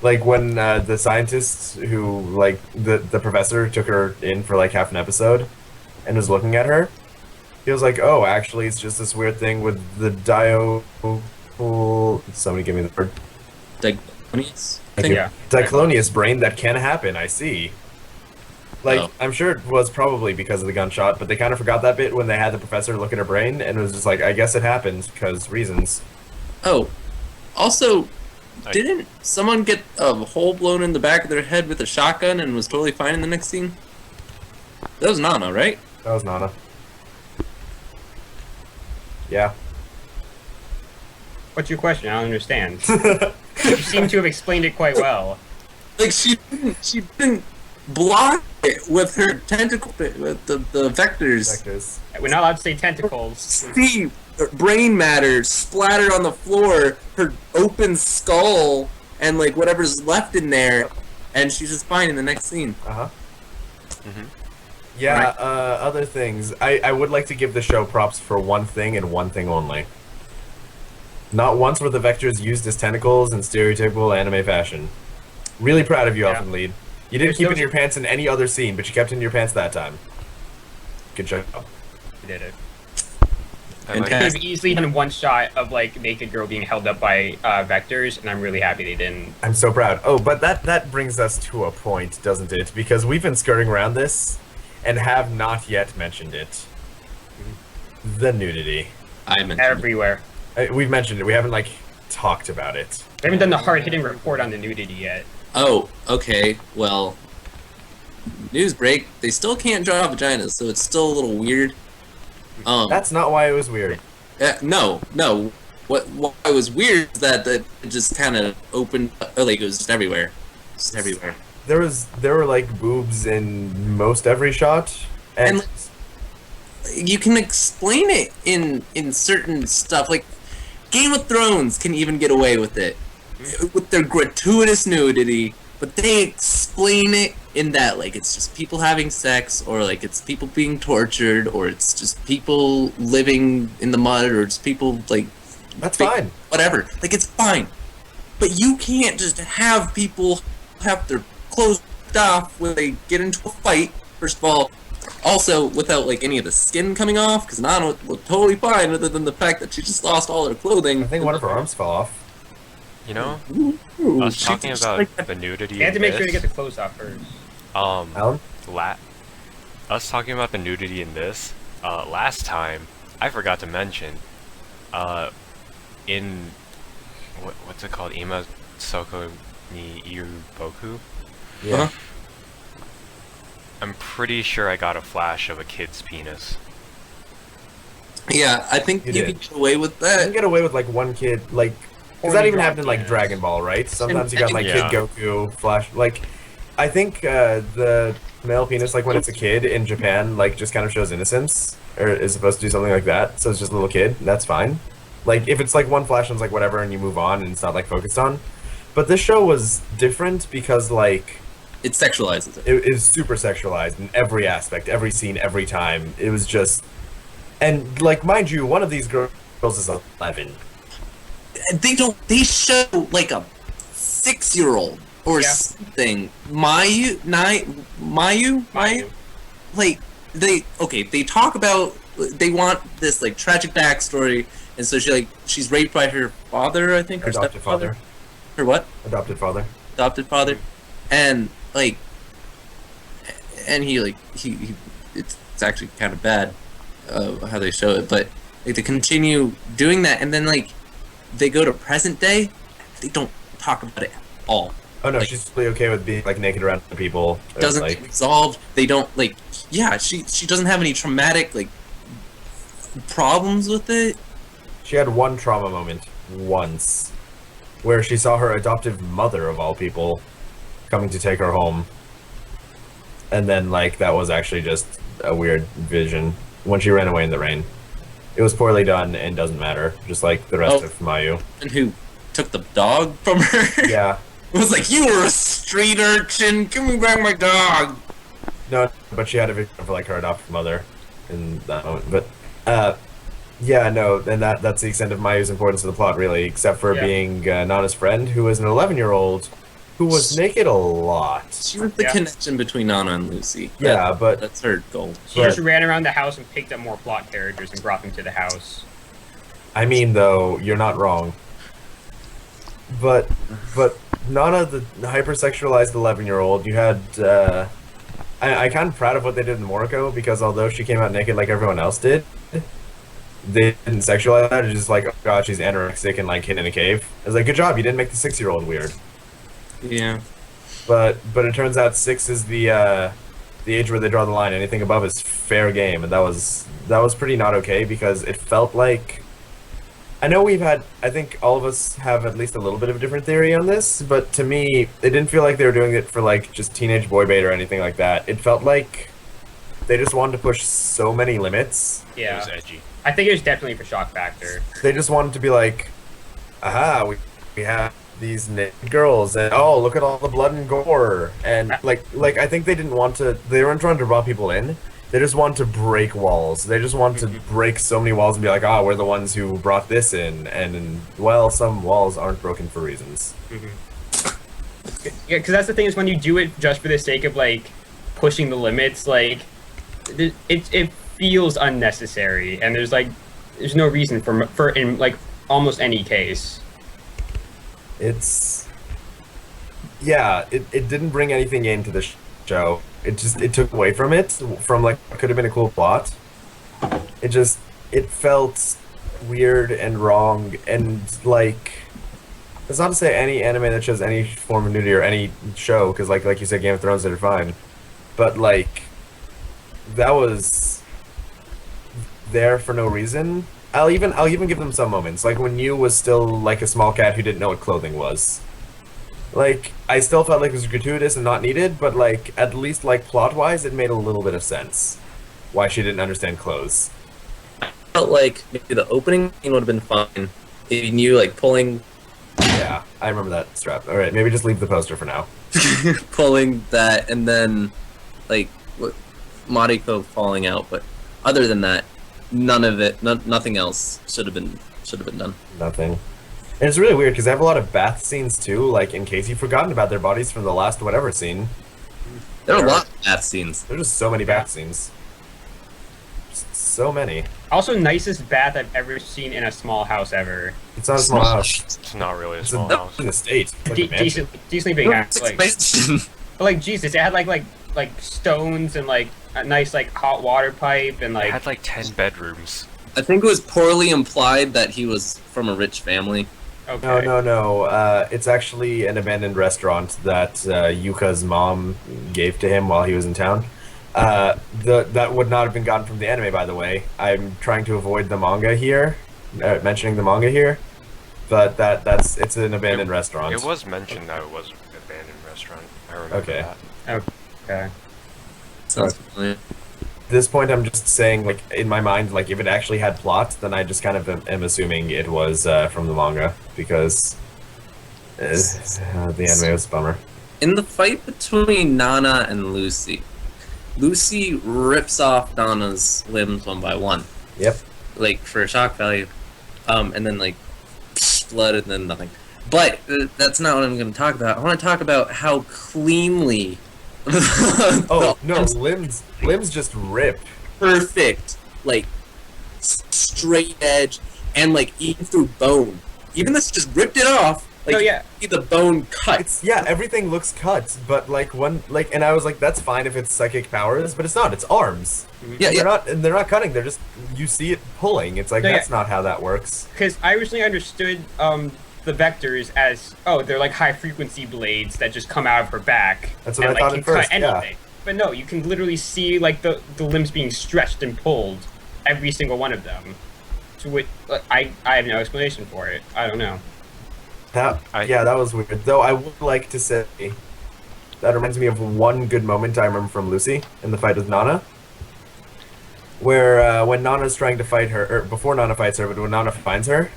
Like, when the scientists who, like, the professor took her in for, like, half an episode and was looking at her, he was like, oh, actually, it's just this weird thing with the somebody give me the word. Diclonius? Yeah. Diclonius brain, that can happen, I see. Like, I'm sure it was probably because of the gunshot, but they kind of forgot that bit when they had the professor look at her brain, and it was just like, I guess it happened, because reasons. Oh, also, didn't someone get a hole blown in the back of their head with a shotgun and was totally fine in the next scene? That was Nana, right? That was Nana. Yeah. What's your question? I don't understand. You seem to have explained it quite well. Like, she didn't block with her tentacle, with the vectors. Vectors. We're not allowed to say tentacles. See brain matter splattered on the floor, her open skull, and like whatever's left in there, and she's just fine in the next scene. Uh-huh. Mhm. Yeah, Right. other things. I would like to give the show props for one thing and one thing only. Not once were the vectors used as tentacles in stereotypical anime fashion. Really proud of you, Yeah. Elfen Lied. You didn't There's keep no- it in your pants in any other scene, but you kept it in your pants that time. Good job. We did it. I like Fantastic. Could have easily done one shot of like naked girl being held up by vectors, and I'm really happy they didn't. I'm so proud. Oh, but that brings us to a point, doesn't it? Because we've been skirting around this and have not yet mentioned it. The nudity. I mentioned it. Everywhere. We've mentioned it. We haven't like talked about it. They haven't done the hard-hitting report on the nudity yet. Oh, okay. Well, news break. They still can't draw vaginas, so it's still a little weird. That's not why it was weird. No. What was weird is that it just kind of opened, like it was just everywhere, There were like boobs in most every shot, and You can explain it in certain stuff, like Game of Thrones can even get away with it with their gratuitous nudity, but they explain it in that like it's just people having sex, or like it's people being tortured, or it's just people living in the mud, or it's people like that's fine. whatever. Like it's fine, but you can't just have people have their clothes off when they get into a fight. First of all, also without like any of the skin coming off, because Nana looked totally fine, other than the fact that she just lost all her clothing. I think one of her arms fell off. You know, Ooh, us she talking just, about like, the nudity. You have to in make sure to this, get the clothes off first. Alan? us talking about the nudity in this, last time, I forgot to mention, in, what's it called, Ima Soko ni Iru Boku? Yeah. Uh-huh. I'm pretty sure I got a flash of a kid's penis. Yeah, I think You you did. can get away with You can that. get away with like one kid, like, because that Horny even drop happened in like penis. Dragon Ball, right? Sometimes you got like Yeah. Kid Goku, Flash, like, I think the male penis, like when it's a kid in Japan, like just kind of shows innocence, or is supposed to do something like that. So it's just a little kid, that's fine. Like if it's like one flash and it's like whatever, and you move on and it's not like focused on. But this show was different because like It sexualizes it. it is super sexualized in every aspect, every scene, every time. It was just, and like mind you, one of these girls is 11. They show like a 6-year-old or Yeah. something. Mayu, like they talk about, they want this like tragic backstory, and so she's raped by her father, I think, or Adopted stepfather. father. Her what? Adopted father. Adopted father, and like, and he it's actually kind of bad how they show it, but like they continue doing that, and then like they go to present day, they don't talk about it at all. Oh no, Like- she's totally okay with being like naked around people. Or, Doesn't like get resolved. They don't like. Yeah, she doesn't have any traumatic like problems with it. she had one trauma moment once, where she saw her adoptive mother of all people coming to take her home, and then like that was actually just a weird vision when she ran away in the rain. It was poorly done and doesn't matter, just like the rest Oh. of Mayu. And who took the dog from her? Yeah, It was like, you were a street urchin. Give me back my dog. no, but she had a vision of like her adoptive mother in that moment. But yeah, no, and that's the extent of Mayu's importance to the plot, really, except for Yeah. being Nana's friend, who was an 11-year-old who was naked a lot. She was the Yeah. connection between Nana and Lucy. Yeah, but That's her goal. She But- just ran around the house and picked up more plot characters and brought them to the house. I mean, though, you're not wrong. But Nana, the hypersexualized 11-year-old, you had. I'm kind of proud of what they did in Moriko, because although she came out naked like everyone else did, they didn't sexualize that. It's just like, oh god, she's anorexic and like hidden in a cave. I was like, good job, you didn't make the 6-year-old weird. Yeah. But it turns out 6 is the age where they draw the line. Anything above is fair game, and that was pretty not okay, because it felt like I know I think all of us have at least a little bit of a different theory on this, but to me, it didn't feel like they were doing it for like just teenage boy bait or anything like that. It felt like they just wanted to push so many limits. It Yeah, was edgy. I think it was definitely for shock factor. They just wanted to be like, aha, we have these naked girls, and oh, look at all the blood and gore, and like I think they didn't want to. They weren't trying to draw people in. They just want to break walls. They just want to break so many walls and be like, we're the ones who brought this in. And, well, some walls aren't broken for reasons. Yeah, because that's the thing is when you do it just for the sake of like pushing the limits, like it feels unnecessary, and there's no reason for in like almost any case. Yeah, it didn't bring anything into the show. It took away from it, from like what could have been a cool plot. It felt weird and wrong, and like, it's not to say any anime that shows any form of nudity or any show, because like you said, Game of Thrones did it fine, but like, that was there for no reason. I'll even give them some moments, like when Yu was still like a small cat who didn't know what clothing was. Like, I still felt like it was gratuitous and not needed, but like, at least like plot-wise, it made a little bit of sense why she didn't understand clothes. Felt like maybe the opening scene would have been fine if you knew like pulling Yeah, I remember that strap. All right, maybe just leave the poster for now. pulling that, and then like what Mariko falling out. But other than that, none of it, nothing else should have been done. Nothing. And it's really weird because they have a lot of bath scenes too. Like, in case you've forgotten about their bodies from the last whatever scene, There are a lot of bath scenes. there's just so many bath scenes. Just so many. Also, nicest bath I've ever seen in a small house ever. It's not a small house. It's not really a It's small a house. in the state. It's like a mansion. Decently big house. Like, Expansion. but like Jesus, it had like stones and like a nice like hot water pipe and It like had like 10 bedrooms. I think it was poorly implied that he was from a rich family. okay. No. It's actually an abandoned restaurant that Yuka's mom gave to him while he was in town. That would not have been gotten from the anime, by the way. I'm trying to avoid the manga here, mentioning the manga here, but it's an abandoned restaurant. It was mentioned that it was an abandoned restaurant. I remember Okay. that. Okay. Sounds familiar. At this point, I'm just saying, like, in my mind, like, if it actually had plot, then I just kind of am assuming it was from the manga, because the anime was a bummer. In the fight between Nana and Lucy rips off Nana's limbs one by one, Yep. like for shock value, and then like blood and then nothing. But that's not what I'm going to talk about. I want to talk about how cleanly. Oh, no, limbs just rip. Perfect, like straight edge, and like even through bone. Even this just ripped it off. Like, Oh, yeah. you see the bone cut. Everything looks cut, but and I was like, that's fine if it's psychic powers, but it's not. It's arms. Yeah, They're not cutting. They're just, you see it pulling. It's like, No, that's yeah. not how that works. Because I originally understood the vectors as they're like high frequency blades that just come out of her back. That's what and, I thought can at first, cut yeah. anything. But no, you can literally see like the limbs being stretched and pulled, every single one of them. To which I have no explanation for it. I don't know. That was weird. Though I would like to say, that reminds me of one good moment I remember from Lucy in the fight with Nana. Where when Nana's trying to fight her, or before Nana fights her, but when Nana finds her,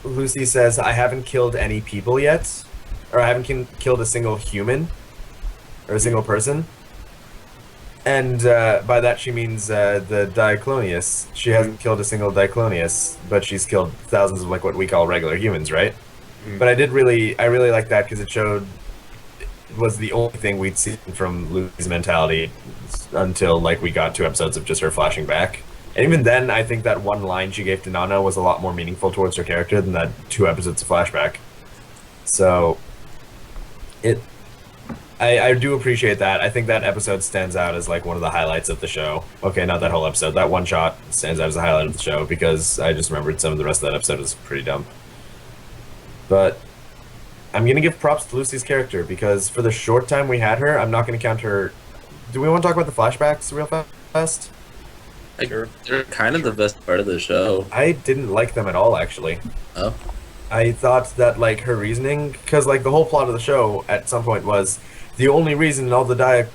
Lucy says, I haven't killed any people yet, or I haven't killed a single human, or a single person. And by that she means the Diaclonius. She hasn't killed a single Diaclonius, but she's killed thousands of like what we call regular humans, right? But I really like that because it showed it was the only thing we'd seen from Lucy's mentality until like we got 2 episodes of just her flashing back. And even then, I think that one line she gave to Nana was a lot more meaningful towards her character than that 2 episodes of flashback. So, I do appreciate that. I think that episode stands out as like one of the highlights of the show. Okay, not that whole episode. That one shot stands out as a highlight of the show because I just remembered some of the rest of that episode was pretty dumb. But I'm going to give props to Lucy's character because for the short time we had her, I'm not going to count her... Do we want to talk about the flashbacks real fast? Sure. They're kind of the best part of the show. I didn't like them at all, actually. Oh. I thought that, like, her reasoning, because, like, the whole plot of the show at some point was the only reason all the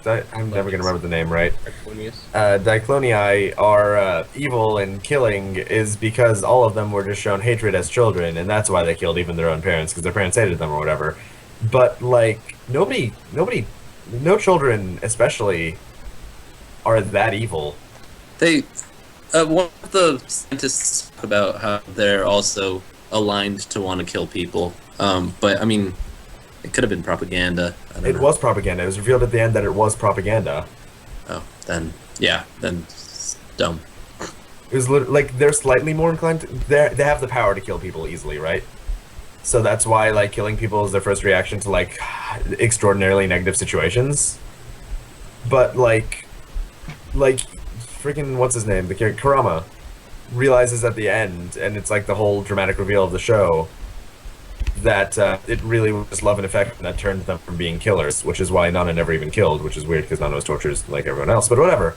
I'm never going to remember the name, right? Diclonii are evil and killing is because all of them were just shown hatred as children, and that's why they killed even their own parents, because their parents hated them or whatever. But, like, no children especially are that evil. One of the scientists talk about how they're also aligned to want to kill people. But I mean, it could have been propaganda. I don't It know. was propaganda. It was revealed at the end that it was propaganda. Oh, then it's dumb. It was like they're slightly more inclined. They have the power to kill people easily, right? So that's why like killing people is their first reaction to like extraordinarily negative situations. But like freaking what's his name? The character Kurama realizes at the end, and it's like the whole dramatic reveal of the show that it really was just love and affection that turned them from being killers, which is why Nana never even killed, which is weird because Nana was tortured like everyone else. But whatever,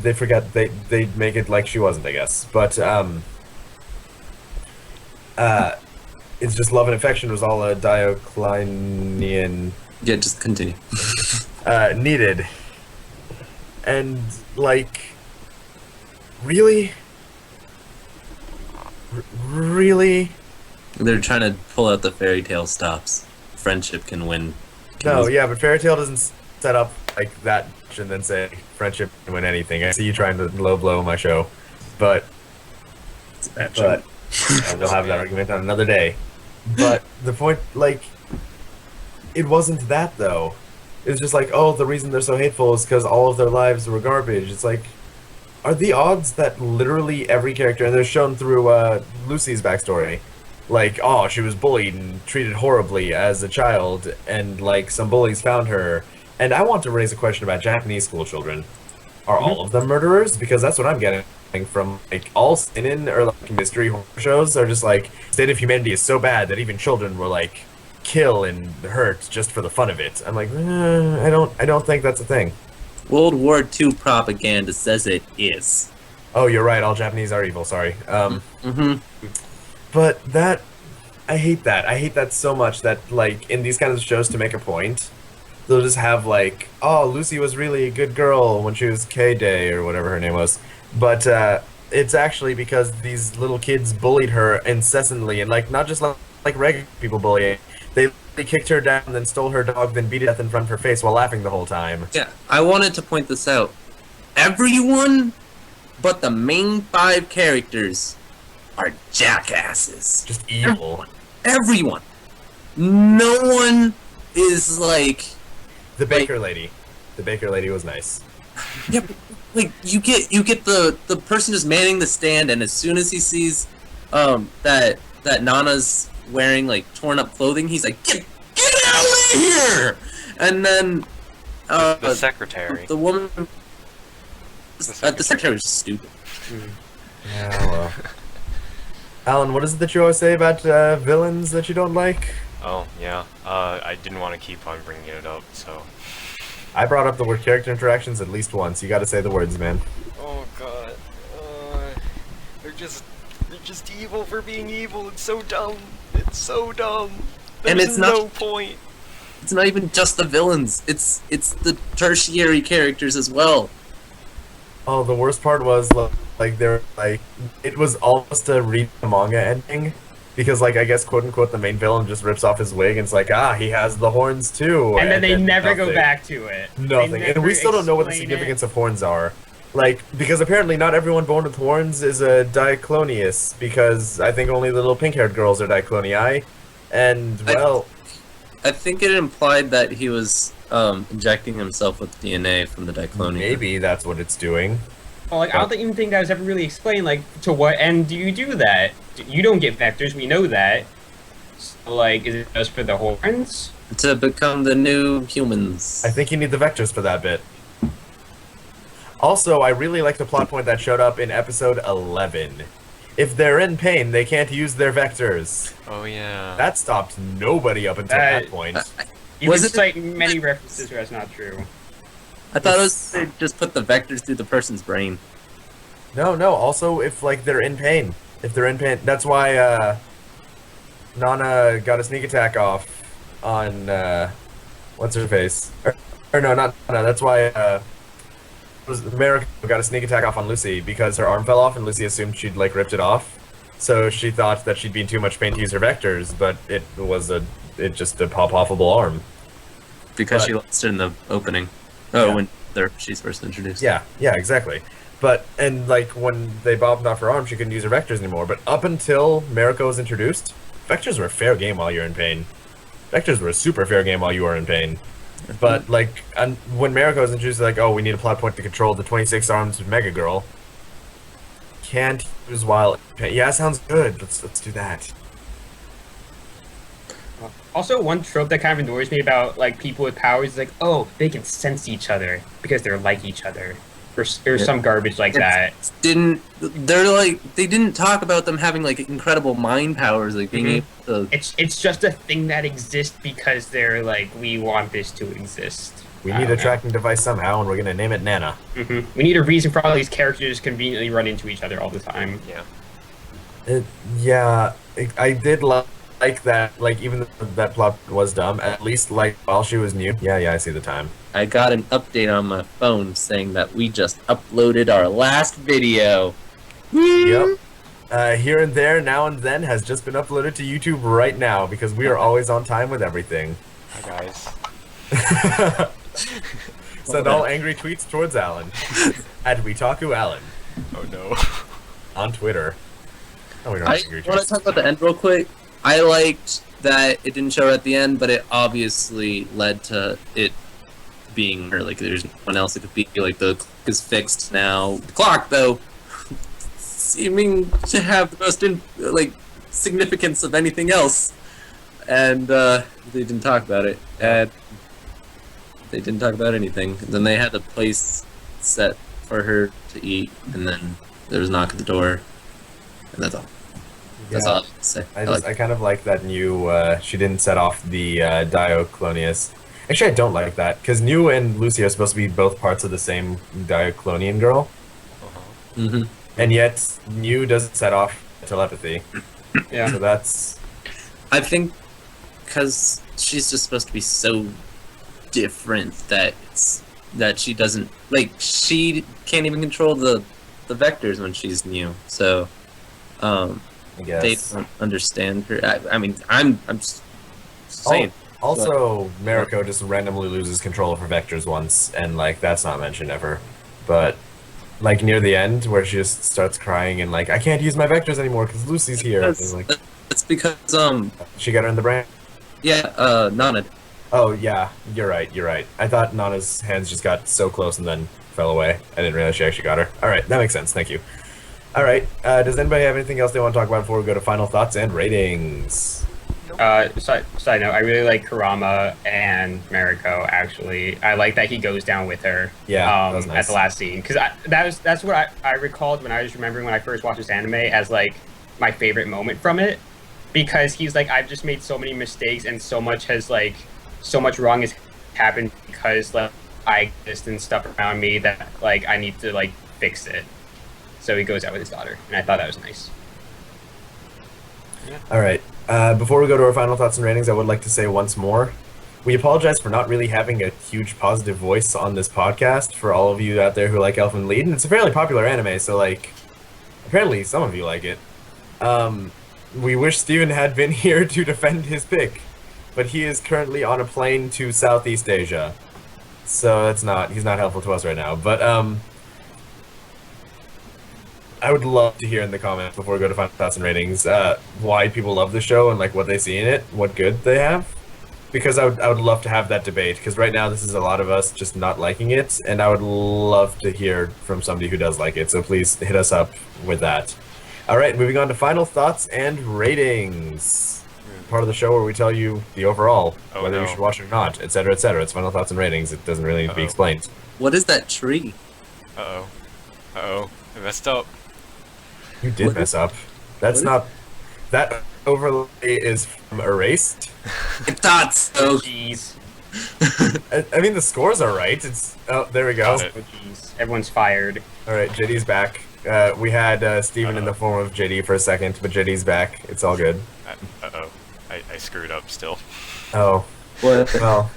they forget they make it like she wasn't, I guess. But it's just love and affection was all a Diocletian Yeah, just continue. needed, and like really. They're trying to pull out the fairy tale stops. Friendship can win. No, yeah, but Fairy Tail doesn't set up like that and then say friendship can win anything. I see you trying to low blow my show, but It's a bad show. we'll have that argument on another day. But the point, like, it wasn't that though. It was just like, oh, the reason they're so hateful is because all of their lives were garbage. It's like, are the odds that literally every character, and they're shown through Lucy's backstory, like, oh, she was bullied and treated horribly as a child, and like some bullies found her. And I want to raise a question about Japanese school children. Are all of them murderers? Because that's what I'm getting from like all seinen or like mystery horror shows are just like state of humanity is so bad that even children will like kill and hurt just for the fun of it. I'm like, I don't think that's a thing. World War II propaganda says it is. Oh, you're right. All Japanese are evil. Sorry. Mm-hmm. But that, I hate that. I hate that so much that, like, in these kinds of shows to make a point, they'll just have, like, oh, Lucy was really a good girl when she was K-Day or whatever her name was. But it's actually because these little kids bullied her incessantly, and, like, not just like regular people bullying. They kicked her down, then stole her dog, then beat it to death in front of her face while laughing the whole time. Yeah, I wanted to point this out. Everyone but the main 5 characters are jackasses. Just evil. Everyone. No one is like... The baker lady. The baker lady was nice. Yeah, like you get the person just manning the stand, and as soon as he sees that Nana's wearing like torn up clothing, he's like, get out of here! And then the secretary. the woman, the secretary was stupid. Yeah, well. Alan, what is it that you always say about villains that you don't like? Oh, yeah. I didn't want to keep on bringing it up, so... I brought up the word character interactions at least once. You gotta say the words, man. Oh, God. They're just evil for being evil. It's so dumb. It's so dumb. There's And it's not- no point. It's not even just the villains. It's the tertiary characters as well. Oh, the worst part was, like, they're, like, it was almost a read the manga ending. Because, like, I guess, quote-unquote, the main villain just rips off his wig and it's like, he has the horns, too. And then they never go nothing. back to it. Nothing. They And never we still don't know what the explain significance of horns are. Like, because apparently not everyone born with horns is a Diclonius, because I think only the little pink-haired girls are Diclonii. And, well... I think it implied that he was injecting himself with DNA from the Diclonian. Maybe that's what it's doing. Well, like, I don't even think that was ever really explained, like, to what end do you do that? You don't get vectors, we know that. So, like, is it just for the horns? To become the new humans. I think you need the vectors for that bit. Also, I really like the plot point that showed up in episode 11. If they're in pain, they can't use their vectors. Oh, yeah. That stopped nobody up until that point. You Was can it- cite many references where that's not true. I thought it was to just put the vectors through the person's brain. No. Also, if like they're in pain, that's why Nana got a sneak attack off on what's her face? Or no, not Nana. That's why America got a sneak attack off on Lucy because her arm fell off, and Lucy assumed she'd like ripped it off. So she thought that she'd be in too much pain to use her vectors, but it was just a pop-offable arm. Because But- she lost it in the opening. Oh, Yeah. when she's first introduced. Yeah, exactly. But, and like when they bobbed off her arm, she couldn't use her vectors anymore. But up until Mariko was introduced, vectors were fair game while you're in pain. Vectors were super fair game while you were in pain. But like, when Mariko was introduced, like, oh, we need a plot point to control the 26 arms Mega Girl. Can't use while in pain. Yeah, sounds good. Let's do that. Also, one trope that kind of annoys me about like people with powers is like, oh, they can sense each other because they're like each other, or some garbage like that. They didn't talk about them having like incredible mind powers, like being able to. It's just a thing that exists because they're like, we want this to exist. We I need don't a know. tracking device somehow, and we're gonna name it Nana. We need a reason for all these characters to conveniently run into each other all the time. Yeah. I did like that. Like, even though that plot was dumb, at least like while she was new. Yeah, I see the time. I got an update on my phone saying that we just uploaded our last video. Yep. Here and there, now and then, has just been uploaded to YouTube right now because we are always on time with everything. Hi guys. Send all angry tweets towards Allan at WeTaku Allan Oh no. on Twitter. Oh, we don't I have angry want to tweets. talk about the end real quick. I liked that it didn't show her at the end, but it obviously led to it being her. Like, there's no one else it could be. Like, the clock is fixed now. The clock, though, seeming to have the most significance of anything else, and they didn't talk about it. And they didn't talk about anything. And then they had the place set for her to eat, and then there was a knock at the door, and that's all. That's all I have to say. I kind of like that new. She didn't set off the Dioclonius. Actually, I don't like that because New and Lucy are supposed to be both parts of the same Dioclonian girl, Mm-hmm. and yet New doesn't set off telepathy. Yeah. So that's I think because she's just supposed to be so different that she doesn't she can't even control the vectors when she's new. So I guess. they don't understand her. I mean, I'm just saying. Also, Mariko just randomly loses control of her vectors once, and like that's not mentioned ever. But like near the end, where she just starts crying and like I can't use my vectors anymore because Lucy's here. That's, And, like, that's because she got her in the brain. Nana. Oh yeah, you're right. I thought Nana's hands just got so close and then fell away. I didn't realize she actually got her. All right, that makes sense. Thank you. All right, does anybody have anything else they want to talk about before we go to final thoughts and ratings? Side note, I really like Kurama and Mariko. Actually, I like that he goes down with her. Yeah, that was at nice. the last scene, because that's what I recalled when I was remembering when I first watched this anime as like my favorite moment from it, because he's like, I've just made so many mistakes and so much wrong has happened because like I exist and stuff around me that like I need to like fix it. So he goes out with his daughter, and I thought that was nice. All right. Before we go to our final thoughts and ratings, I would like to say once more, we apologize for not really having a huge positive voice on this podcast for all of you out there who like Elfen Lied, and it's a fairly popular anime, so like, apparently some of you like it. We wish Steven had been here to defend his pick, but he is currently on a plane to Southeast Asia, so he's not helpful to us right now, but I would love to hear in the comments before we go to final thoughts and ratings why people love the show and like what they see in it, what good they have. Because I would love to have that debate. Because right now this is a lot of us just not liking it, and I would love to hear from somebody who does like it. So please hit us up with that. All right, moving on to final thoughts and ratings. Part of the show where we tell you the overall, whether you should watch it or not, etc., etc. It's final thoughts and ratings. It doesn't really need to be explained. What is that tree? I messed up. You did mess up. That's not. That overlay is from Erased. I thought so. Jeez. I mean, the scores are right. It's there we go. Got it. Oh, jeez. Everyone's fired. All right, JD's back. We had Steven in the form of JD for a second, but JD's back. It's all good. Uh-oh. I screwed up still. Oh, What? well.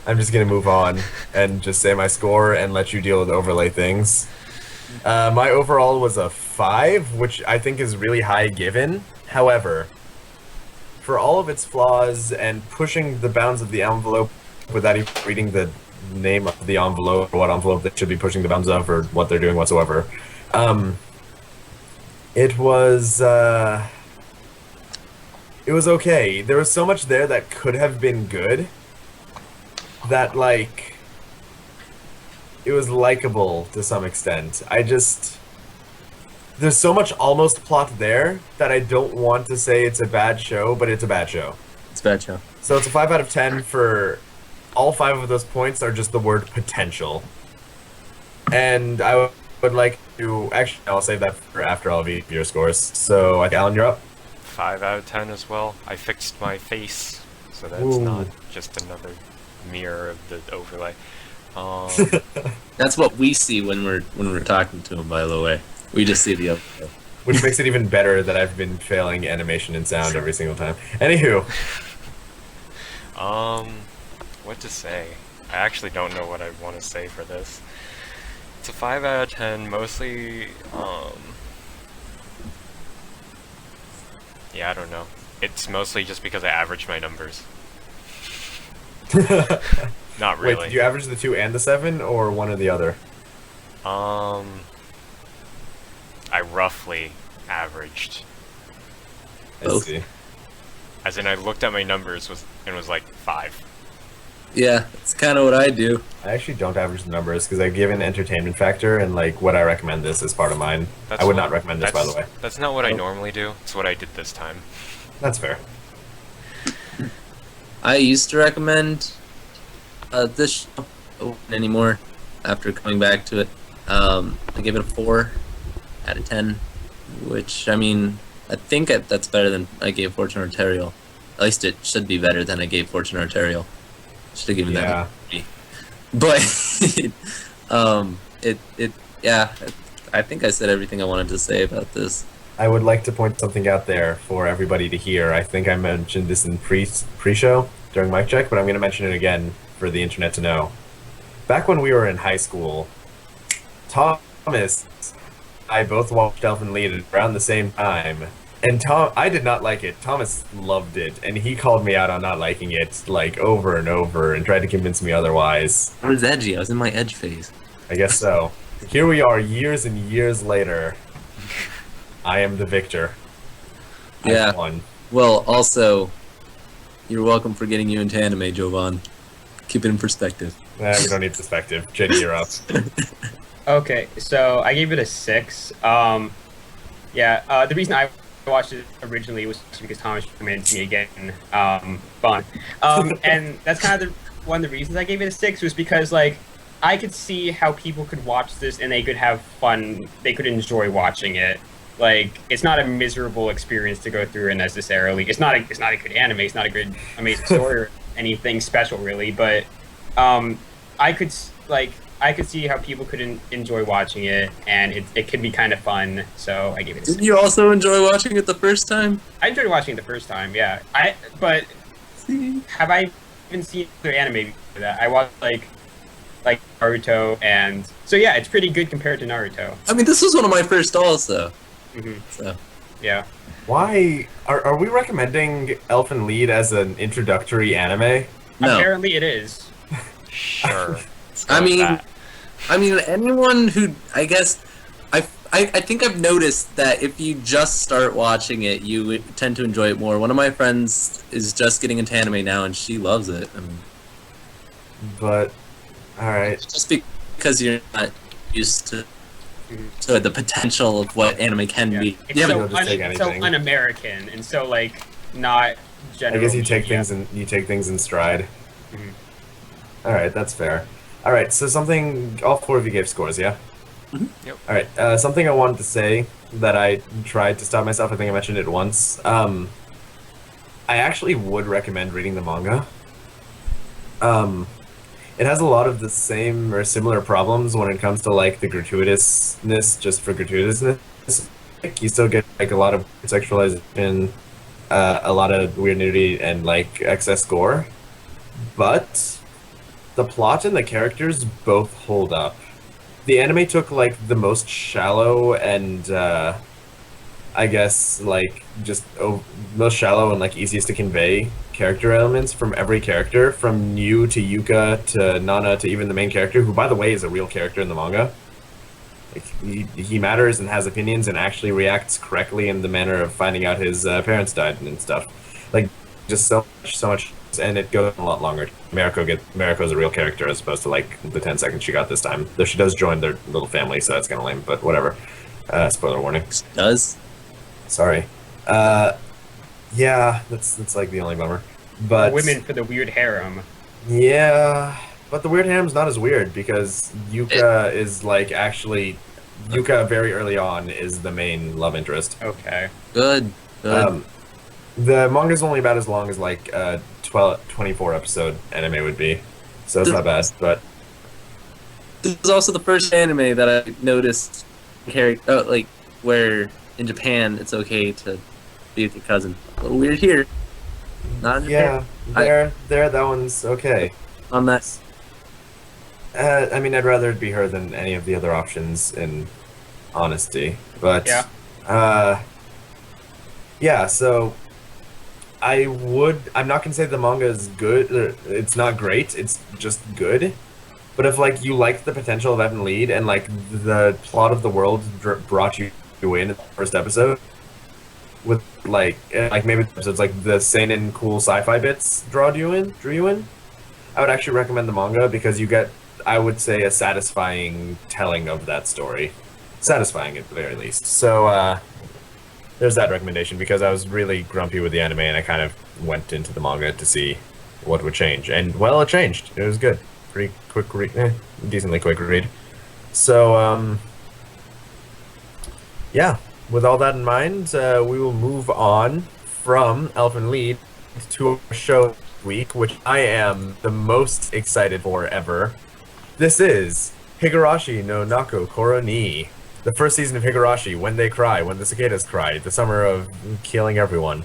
I'm just gonna move on and just say my score and let you deal with overlay things. My overall was a 5, which I think is really high given. However, for all of its flaws and pushing the bounds of the envelope without even reading the name of the envelope or what envelope they should be pushing the bounds of or what they're doing whatsoever, it was okay. There was so much there that could have been good that, like, it was likable to some extent. There's so much almost plot there that I don't want to say it's a bad show, but it's a bad show. It's a bad show. So it's a 5 out of 10 for all 5 of those points are just the word potential. And I would like to, actually, I'll save that for after all of your scores. So, Alan, you're up. 5 out of 10 as well. I fixed my face, so that's Ooh. not just another mirror of the overlay. That's what we see when we're talking to him. By the way, we just see the other. Which makes it even better that I've been failing animation and sound every single time. Anywho. What to say? I actually don't know what I want to say for this. It's a 5 out of 10, mostly, yeah, I don't know. It's mostly just because I averaged my numbers. Not really. Wait, did you average the 2 and the 7, or one or the other? I roughly averaged. I Both. see. As in, I looked at my numbers and was like 5. Yeah, it's kind of what I do. I actually don't average the numbers because I give an entertainment factor and like what I recommend this as part of mine. That's I would what- not recommend this, by the way. That's not what I Oh. normally do. It's what I did this time. That's fair. I used to recommend this show, but wouldn't anymore after coming back to it. I give it a 4 out of 10, which, I mean, I think that's better than I gave Fortune Arterial. At least it should be better than I gave Fortune Arterial. Should have given Yeah. that. But yeah. I think I said everything I wanted to say about this. I would like to point something out there for everybody to hear. I think I mentioned this in pre-show during mic check, but I'm going to mention it again for the internet to know. Back when we were in high school, Thomas and I both watched Elfen Lied around the same time. And I did not like it. Thomas loved it, and he called me out on not liking it like over and over and tried to convince me otherwise. I was edgy. I was in my edge phase. I guess so. Here we are, years and years later. I am the victor. I Yeah. won. Well, also, you're welcome for getting you into anime, Jovan. Keep it in perspective. We don't need perspective. JD, you're up. Okay, so I gave it a 6. The reason I watched it originally was because Thomas recommended it to me again. Fun. And that's kind of one of the reasons I gave it a 6 was because, like, I could see how people could watch this and they could have fun. They could enjoy watching it. Like, it's not a miserable experience to go through necessarily. It's not a good anime. It's not a good, amazing story or anything special, really. But I could see how people could enjoy watching it, and it could be kind of fun. So I gave it a 6. Did you also enjoy watching it the first time? I enjoyed watching it the first time, yeah. But have I even seen other anime before that? I watched like Naruto, and so yeah, it's pretty good compared to Naruto. I mean, this was one of my first also. Hmm. So Yeah. Why are we recommending Elfen Lied as an introductory anime? no, Apparently it is. Sure. Let's go I with mean, that. anyone who I guess I think I've noticed that if you just start watching it, you would tend to enjoy it more. One of my friends is just getting into anime now, and she loves it. I mean, But all right. just because you're not used to the potential of what anime can Yeah. be. It's Yeah, You'll but just take it's so anything. un-American and so like not I general. guess you take media. things in stride. Mhm. All right, that's fair. All right, so something. All 4 of you gave scores, yeah. Yep. All right. Something I wanted to say that I tried to stop myself. I think I mentioned it once. I actually would recommend reading the manga. It has a lot of the same or similar problems when it comes to like the gratuitousness, just for gratuitousness. Like, you still get like a lot of sexualization, a lot of weird nudity, and like excess gore, but the plot and the characters both hold up. The anime took like the most shallow and I guess like just most shallow and like easiest to convey character elements from every character, from Yu to Yuka to Nana to even the main character, who by the way is a real character in the manga. Like, he matters and has opinions and actually reacts correctly in the manner of finding out his parents died and stuff. Like, just so much, and it goes a lot longer. Mariko's a real character as opposed to like the 10 seconds she got this time. Though she does join their little family, so that's kind of lame. But whatever. Spoiler warning. Does? Sorry. Yeah, that's like the only bummer. But women for the weird harem. yeah, but the weird harem's not as weird because Yuka is like actually Yuka very early on is the main love interest. Okay. Good. Good. The manga's only about as long as like 24 episode anime would be, so it's not bad. But This was also the first anime that I noticed like where in Japan it's okay to be with your cousin. A little weird here. Not in yeah, Japan. that one's okay. On that. I mean, I'd rather it be her than any of the other options in honesty. But Yeah. yeah, so I'm not gonna say the manga is good. It's not great. It's just good. But if like you liked the potential of Elfen Lied and like the plot of the world brought you in the first episode, with like maybe episodes like the seinen cool sci-fi bits drew you in, I would actually recommend the manga because you get, I would say, a satisfying telling of that story. Satisfying at the very least. So there's that recommendation because I was really grumpy with the anime and I kind of went into the manga to see what would change. And well, it changed. It was good. Pretty quick read, decently quick read. So yeah, with all that in mind, we will move on from Elfen Lied to our show this week, which I am the most excited for ever. This is Higurashi no naku koro ni, the first season of Higurashi, When They Cry, When the Cicadas Cry, the summer of killing everyone.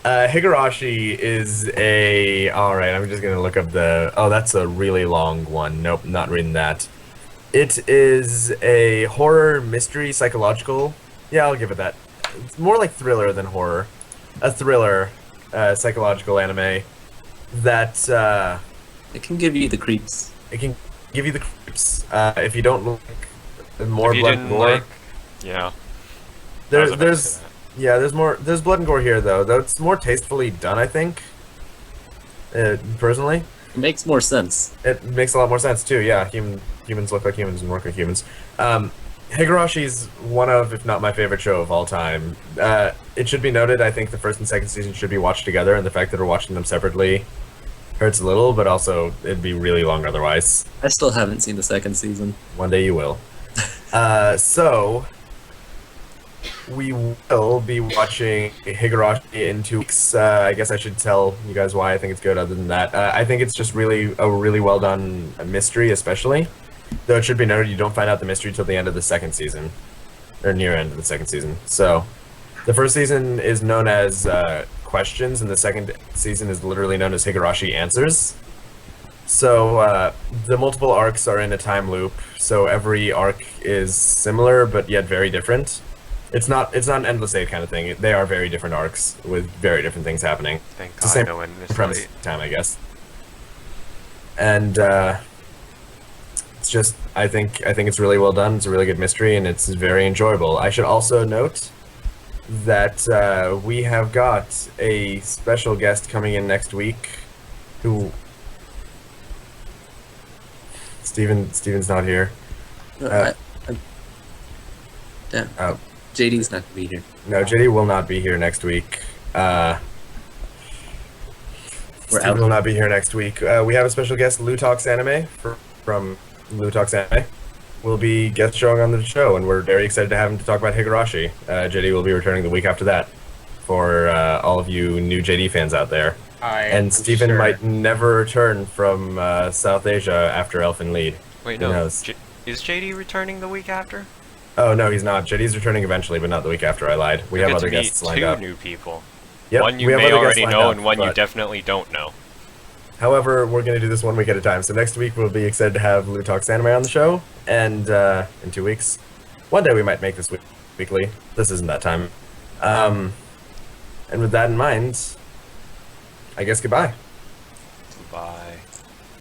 Higurashi is a... Alright, I'm just gonna look up the... Oh, that's a really long one. Nope, not reading that. It is a horror, mystery, psychological... Yeah, I'll give it that. It's more like thriller than horror. A thriller, psychological anime that... It can give you the creeps. It can give you the creeps. If you don't like more If you blood and didn't gore... like, yeah. I was about to say that. Yeah, there's blood and gore here though it's more tastefully done, I think. Personally, It makes more sense. it makes a lot more sense too. Yeah, humans look like humans and work like humans. Higurashi's one of, if not my favorite show of all time. It should be noted, I think the first and second season should be watched together, and the fact that we're watching them separately hurts a little, but also it'd be really long otherwise. I still haven't seen the second season. One day you will. So we will be watching Higurashi in 2 weeks. I guess I should tell you guys why I think it's good. Other than that, I think it's just really a really well done mystery, especially. Though it should be noted, you don't find out the mystery till the end of the second season, or near end of the second season. So, the first season is known as Questions, and the second season is literally known as Higurashi Answers. So the multiple arcs are in a time loop. So every arc is similar, but yet very different. It's not an endless eight kind of thing. They are very different arcs with very different things happening. Thank It's the God same no one missed premise late. time, I guess. And it's just I think it's really well done. It's a really good mystery, and it's very enjoyable. I should also note that we have got a special guest coming in next week, who Steven's not here. Damn. Oh. JD's not gonna be here. No, JD will not be here next week. Steve will not be here next week. We have a special guest, Lou Talks Anime, from Lou Talks Anime. Will be guest showing on the show, and we're very excited to have him to talk about Higurashi. JD will be returning the week after that. For all of you new JD fans out there, And Stephen might never return from South Asia after Elfen Lied. Wait, Who no. knows? Is JD returning the week after? Oh, no, he's not. JD's returning eventually, but not the week after. I lied. We You have get other to meet guests lined two up. new people. Yep, One you we have may other guests already lined know, up, and one you but- definitely don't know. However, we're going to do this 1 week at a time. So next week we'll be excited to have Lou Talks Anime on the show, and in 2 weeks, one day we might make this weekly. This isn't that time. And with that in mind, I guess goodbye.